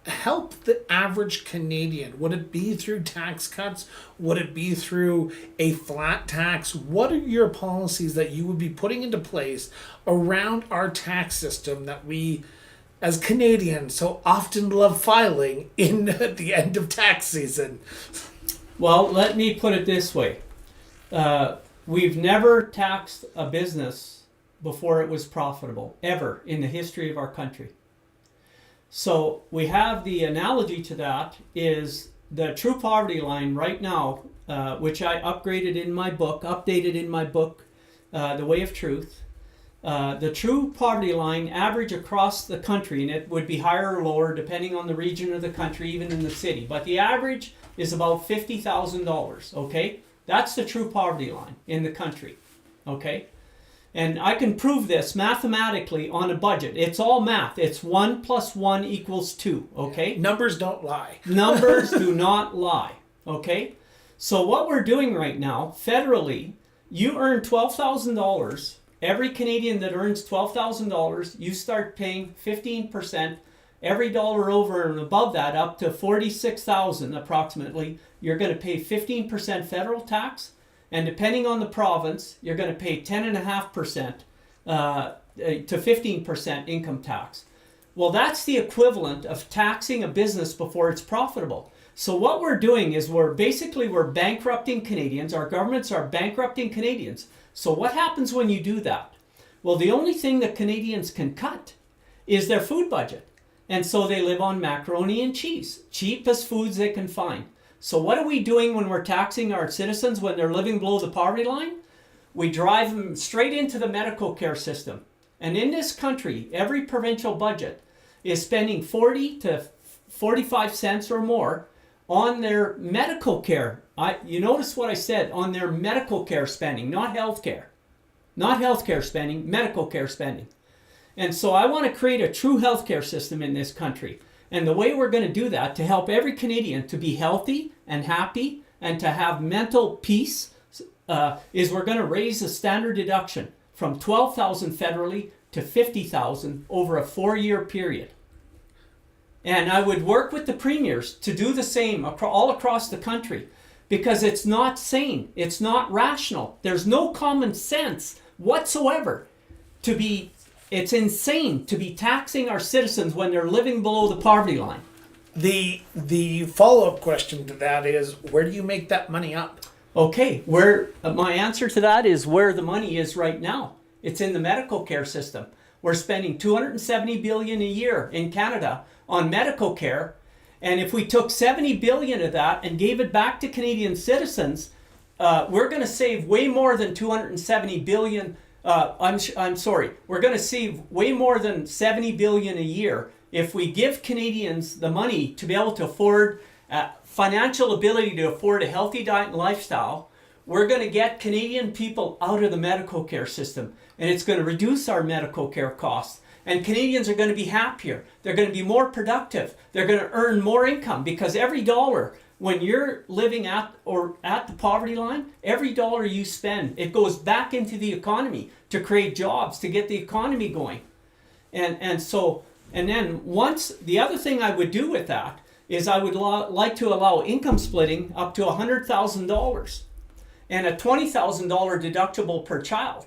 the average Canadian? Would it be through tax cuts? Would it be through a flat tax? What are your policies that you would be putting into place around our tax system that we, as Canadians, so often love filing in at the end of tax season? Well, let me put it this way. We've never taxed a business before it was profitable, ever, in the history of our country. So we have the analogy to that is the true poverty line right now, which I updated in my book, The Way of Truth. The true poverty line average across the country, and it would be higher or lower depending on the region of the country, even in the city, but the average is about $50,000, okay? That's the true poverty line in the country, okay? And I can prove this mathematically on a budget. It's all math. It's 1 + 1 = 2, okay? Numbers don't lie. Numbers do not lie, okay? So what we're doing right now, federally, you earn $12,000. Every Canadian that earns $12,000, you start paying 15%. Every dollar over and above that, up to $46,000 approximately, you're going to pay 15% federal tax, and depending on the province, you're going to pay 10.5% to 15% income tax. Well, that's the equivalent of taxing a business before it's profitable. So what we're doing is we're bankrupting Canadians. Our governments are bankrupting Canadians. So what happens when you do that? Well, the only thing that Canadians can cut is their food budget. And so they live on macaroni and cheese, cheapest foods they can find. So what are we doing when we're taxing our citizens when they're living below the poverty line? we drive them straight into the medical care system. And in this country, every provincial budget is spending 40 to 45 cents or more on their medical care. You notice what I said, on their medical care spending, not health care. Not health care spending, medical care spending. And so I want to create a true health care system in this country. And the way we're going to do that, to help every Canadian to be healthy and happy and to have mental peace, is we're going to raise the standard deduction from $12,000 federally to $50,000 over a 4-year period. And I would work with the premiers to do the same all across the country, because it's not sane, it's not rational. There's no common sense whatsoever it's insane to be taxing our citizens when they're living below the poverty line. The follow-up question to that is, where do you make that money up? Okay, my answer to that is where the money is right now. It's in the medical care system. We're spending $270 billion a year in Canada on medical care, and if we took $70 billion of that and gave it back to Canadian citizens, we're going to save way more than $270 billion. I'm sorry, we're going to save way more than $70 billion a year if we give Canadians the money to be able to afford financial ability to afford a healthy diet and lifestyle. We're going to get Canadian people out of the medical care system, and it's going to reduce our medical care costs. And Canadians are going to be happier. They're going to be more productive. They're going to earn more income, because every dollar, when you're living at the poverty line, every dollar you spend, it goes back into the economy to create jobs, to get the economy going. And then once, the other thing I would do with that is I would like to allow income splitting up to $100,000 and a $20,000 deductible per child.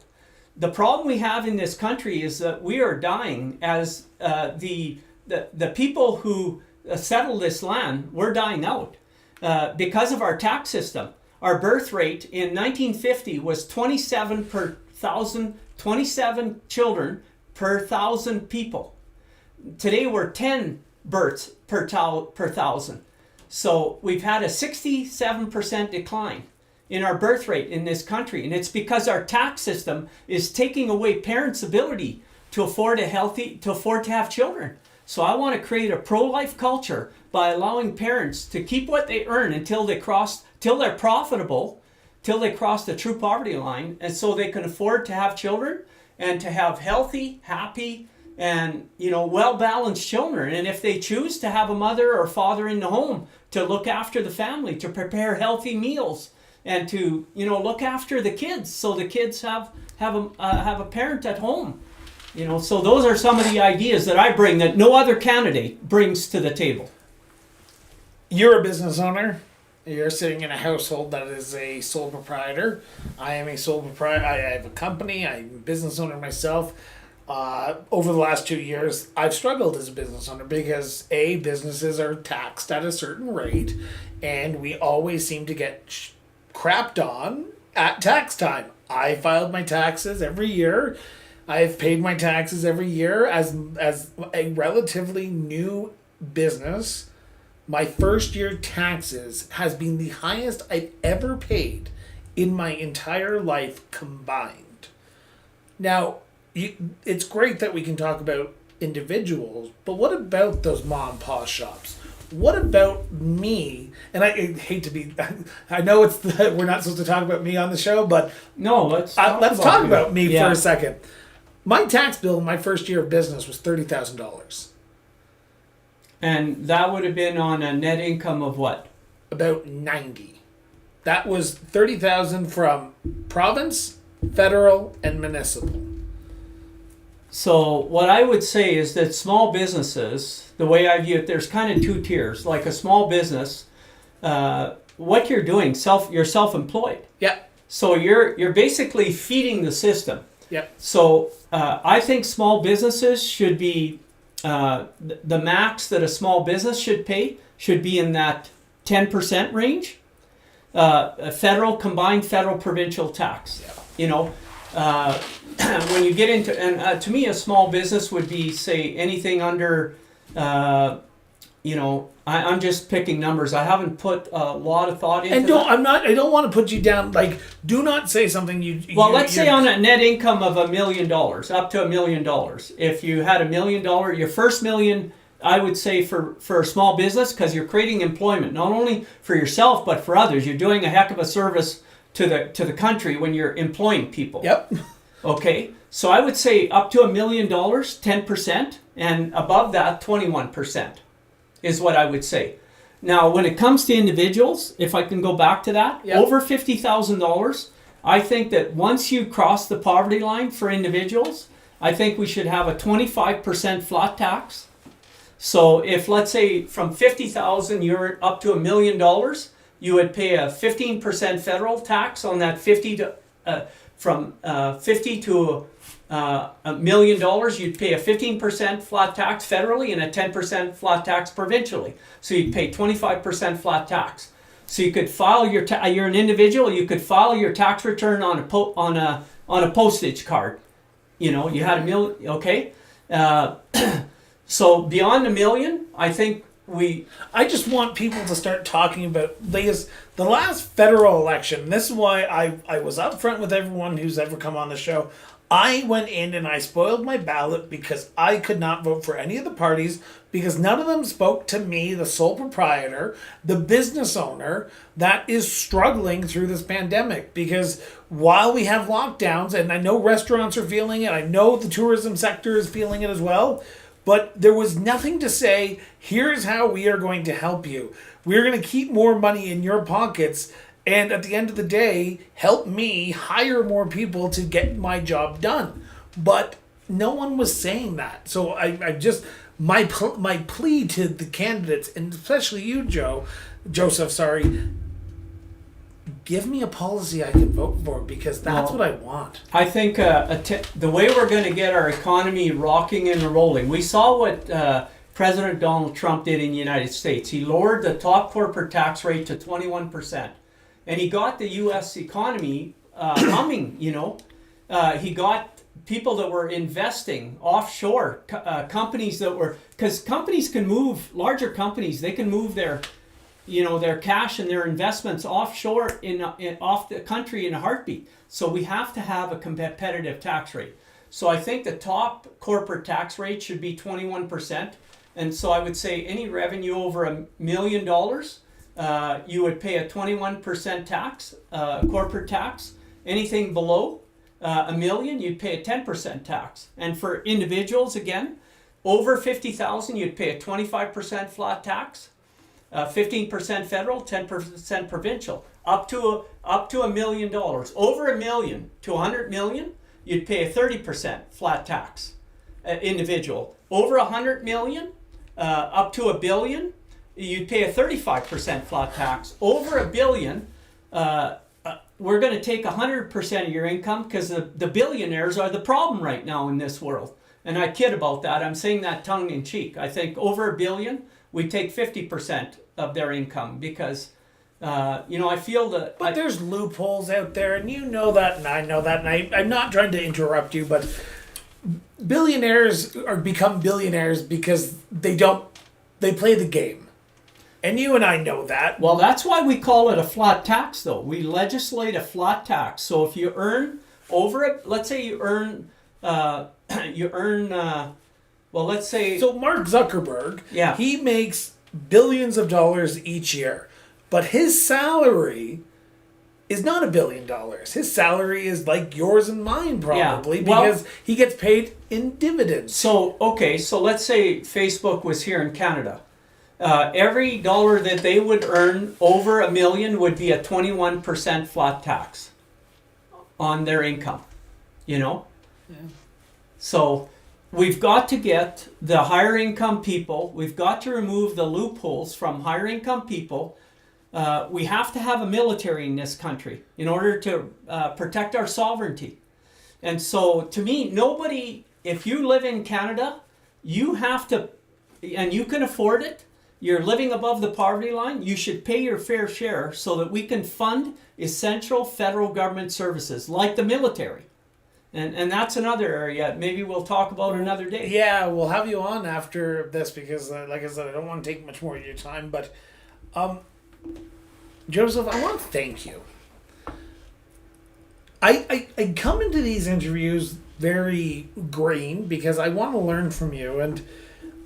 The problem we have in this country is that we are dying as the people who settle this land, we're dying out because of our tax system. Our birth rate in 1950 was 27 per thousand, 27 children per thousand people. Today we're 10 births per thousand. So we've had a 67% decline in our birth rate in this country. And it's because our tax system is taking away parents' ability to afford to have children. So I want to create a pro-life culture by allowing parents to keep what they earn till they're profitable, till they cross the true poverty line, and so they can afford to have children and to have healthy, happy, and well-balanced children. And if they choose to have a mother or father in the home to look after the family, to prepare healthy meals, and to look after the kids, so the kids have a parent at home. So those are some of the ideas that I bring that no other candidate brings to the table. You're a business owner. You're sitting in a household that is a sole proprietor. I am a sole proprietor. I have a company. I'm a business owner myself. Over the last 2 years, I've struggled as a business owner because businesses are taxed at a certain rate, and we always seem to get crapped on at tax time. I filed my taxes every year. I've paid my taxes every year as a relatively new business. My first year taxes has been the highest I've ever paid in my entire life combined. Now, it's great that we can talk about individuals, but what about those mom and pop shops? What about me? And I hate to be, I know we're not supposed to talk about me on the show, but no, let's talk about me for a second. My tax bill in my first year of business was $30,000. And that would have been on a net income of what? About 90. That was 30,000 from province, federal, and municipal. So what I would say is that small businesses, the way I view it, there's kind of two tiers. Like a small business, what you're doing, you're self-employed. Yeah. So you're basically feeding the system. Yeah. So I think small businesses should be, the max that a small business should pay should be in that 10% range. A combined federal provincial tax. Yeah. When you get into, and to me a small business would be, say, anything under I'm just picking numbers. I haven't put a lot of thought into And I don't want to put you down. Like, do not say something let's say on a net income of $1 million, up to $1 million. If you had $1 million, your first million, I would say for a small business, because you're creating employment, not only for yourself, but for others. You're doing a heck of a service to the country when you're employing people. Yep. Okay. So I would say up to $1 million, 10%, and above that, 21%. Is what I would say. Now, when it comes to individuals, if I can go back to that, over $50,000, I think that once you cross the poverty line for individuals, I think we should have a 25% flat tax. So if, let's say, from $50,000 you're up to $1 million, you would pay a 15% federal tax on that from 50 to $1 million, you'd pay a 15% flat tax federally and a 10% flat tax provincially. So you'd pay 25% flat tax. So you could file you're an individual, you could file your tax return on a postage card. You had $1 million, okay? So beyond $1 million, I think I just want people to start talking about the last federal election. This is why I was upfront with everyone who's ever come on the show. I went in and I spoiled my ballot because I could not vote for any of the parties because none of them spoke to me, the sole proprietor, the business owner that is struggling through this pandemic. Because while we have lockdowns, and I know restaurants are feeling it, I know the tourism sector is feeling it as well, but there was nothing to say, here's how we are going to help you. We're going to keep more money in your pockets. And at the end of the day, help me hire more people to get my job done. But no one was saying that. So I just, my plea to the candidates, and especially you, Joseph, give me a policy I can vote for because that's what I want. I think the way we're going to get our economy rocking and rolling, we saw what President Donald Trump did in the United States. He lowered the top corporate tax rate to 21%. And he got the U.S. economy humming, He got people that were investing offshore, companies that were... Because companies can move, larger companies, they can move their cash and their investments offshore, off the country in a heartbeat. So we have to have a competitive tax rate. So I think the top corporate tax rate should be 21%. And so I would say any revenue over $1 million... you would pay a 21% tax, corporate tax. Anything below $1 million, you'd pay a 10% tax. And for individuals, again, over $50,000, you'd pay a 25% flat tax, 15% federal, 10% provincial. Up to $1 million, over $1 million to $100 million, you'd pay a 30% flat tax, individual. Over $100 million, up to $1 billion. You'd pay a 35% flat tax. Over $1 billion, we're going to take 100% of your income because the billionaires are the problem right now in this world. And I kid about that. I'm saying that tongue in cheek. I think over $1 billion, we take 50% of their income because, I feel that... But there's loopholes out there, and you know that, and I know that, and I'm not trying to interrupt you, but billionaires become billionaires because they play the game. And you and I know that. Well, that's why we call it a flat tax, though. We legislate a flat tax. So if you earn over it, let's say you earn, let's say... So Mark Zuckerberg, yeah, he makes billions of dollars each year. But his salary is not $1 billion. His salary is like yours and mine, probably, because he gets paid in dividends. So let's say Facebook was here in Canada. Every dollar that they would earn over $1 million would be a 21% flat tax on their income, Yeah. So we've got to get the higher income people, we've got to remove the loopholes from higher income people. We have to have a military in this country in order to protect our sovereignty. And so to me, if you live in Canada, you have to, and you can afford it, you're living above the poverty line, you should pay your fair share so that we can fund essential federal government services like the military. And that's another area maybe we'll talk about another day. Yeah, we'll have you on after this because, like I said, I don't want to take much more of your time. But, Joseph, I want to thank you. I come into these interviews very green because I want to learn from you. And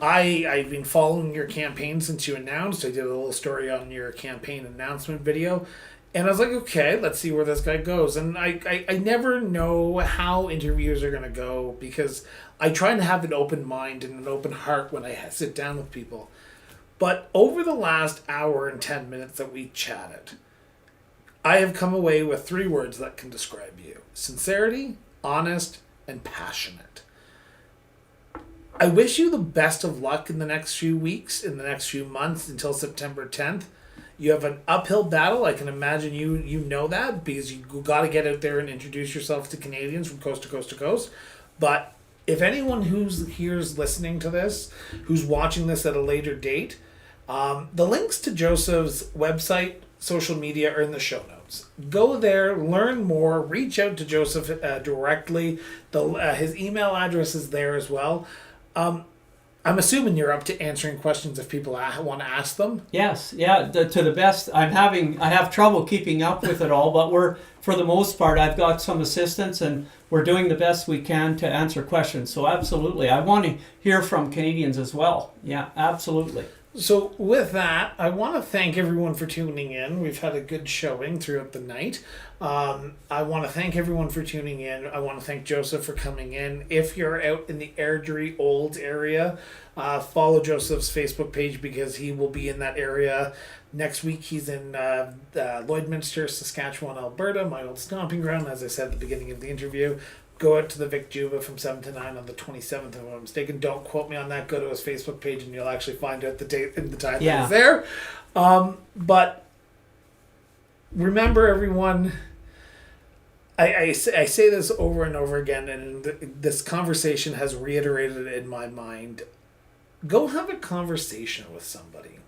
I've been following your campaign since you announced. I did a little story on your campaign announcement video. And I was like, okay, let's see where this guy goes. And I never know how interviews are going to go because I try to have an open mind and an open heart when I sit down with people. But over the last hour and 10 minutes that we chatted, I have come away with 3 words that can describe you: sincerity, honest, and passionate. I wish you the best of luck in the next few weeks, in the next few months until September 10th. You have an uphill battle. I can imagine you know that because you got to get out there and introduce yourself to Canadians from coast to coast to coast. But if anyone who's here's listening to this, who's watching this at a later date, the links to Joseph's website, social media are in the show notes. Go there, learn more, reach out to Joseph directly. His email address is there as well. I'm assuming you're up to answering questions if people want to ask them. Yes, yeah, to the best. I have trouble keeping up with it all, but for the most part, I've got some assistance and we're doing the best we can to answer questions. So absolutely, I want to hear from Canadians as well. Yeah, absolutely. So with that, I want to thank everyone for tuning in. We've had a good showing throughout the night. I want to thank everyone for tuning in. I want to thank Joseph for coming in. If you're out in the Airdrie Olds area, follow Joseph's Facebook page because he will be in that area. Next week, he's in Lloydminster, Saskatchewan, Alberta, my old stomping ground, as I said at the beginning of the interview. Go out to the Vic Juba from 7 to 9 on the 27th, if I'm not mistaken. Don't quote me on that. Go to his Facebook page and you'll actually find out the date and the time that he's there. But remember, everyone, I say this over and over again, and this conversation has reiterated in my mind. Go have a conversation with somebody.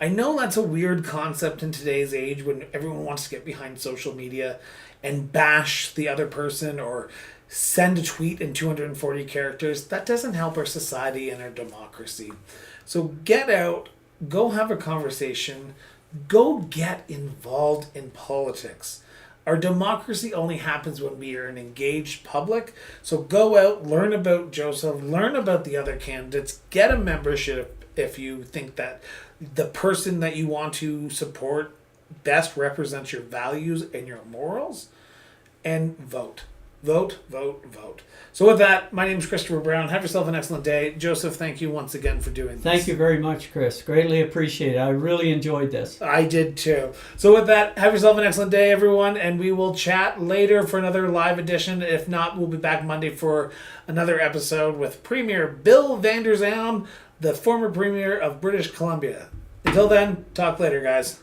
I know that's a weird concept in today's age when everyone wants to get behind social media and bash the other person or send a tweet in 240 characters. That doesn't help our society and our democracy. So get out, go have a conversation, go get involved in politics. Our democracy only happens when we are an engaged public. So go out, learn about Joseph, learn about the other candidates, get a membership if you think that the person that you want to support best represents your values and your morals, and vote. Vote, vote, vote. So with that, my name is Christopher Brown. Have yourself an excellent day. Joseph, thank you once again for doing this. Thank you very much, Chris. Greatly appreciate it. I really enjoyed this. I did too. So with that, have yourself an excellent day, everyone, and we will chat later for another live edition. If not, we'll be back Monday for another episode with Premier Bill Vander Zalm, the former Premier of British Columbia. Until then, talk later, guys.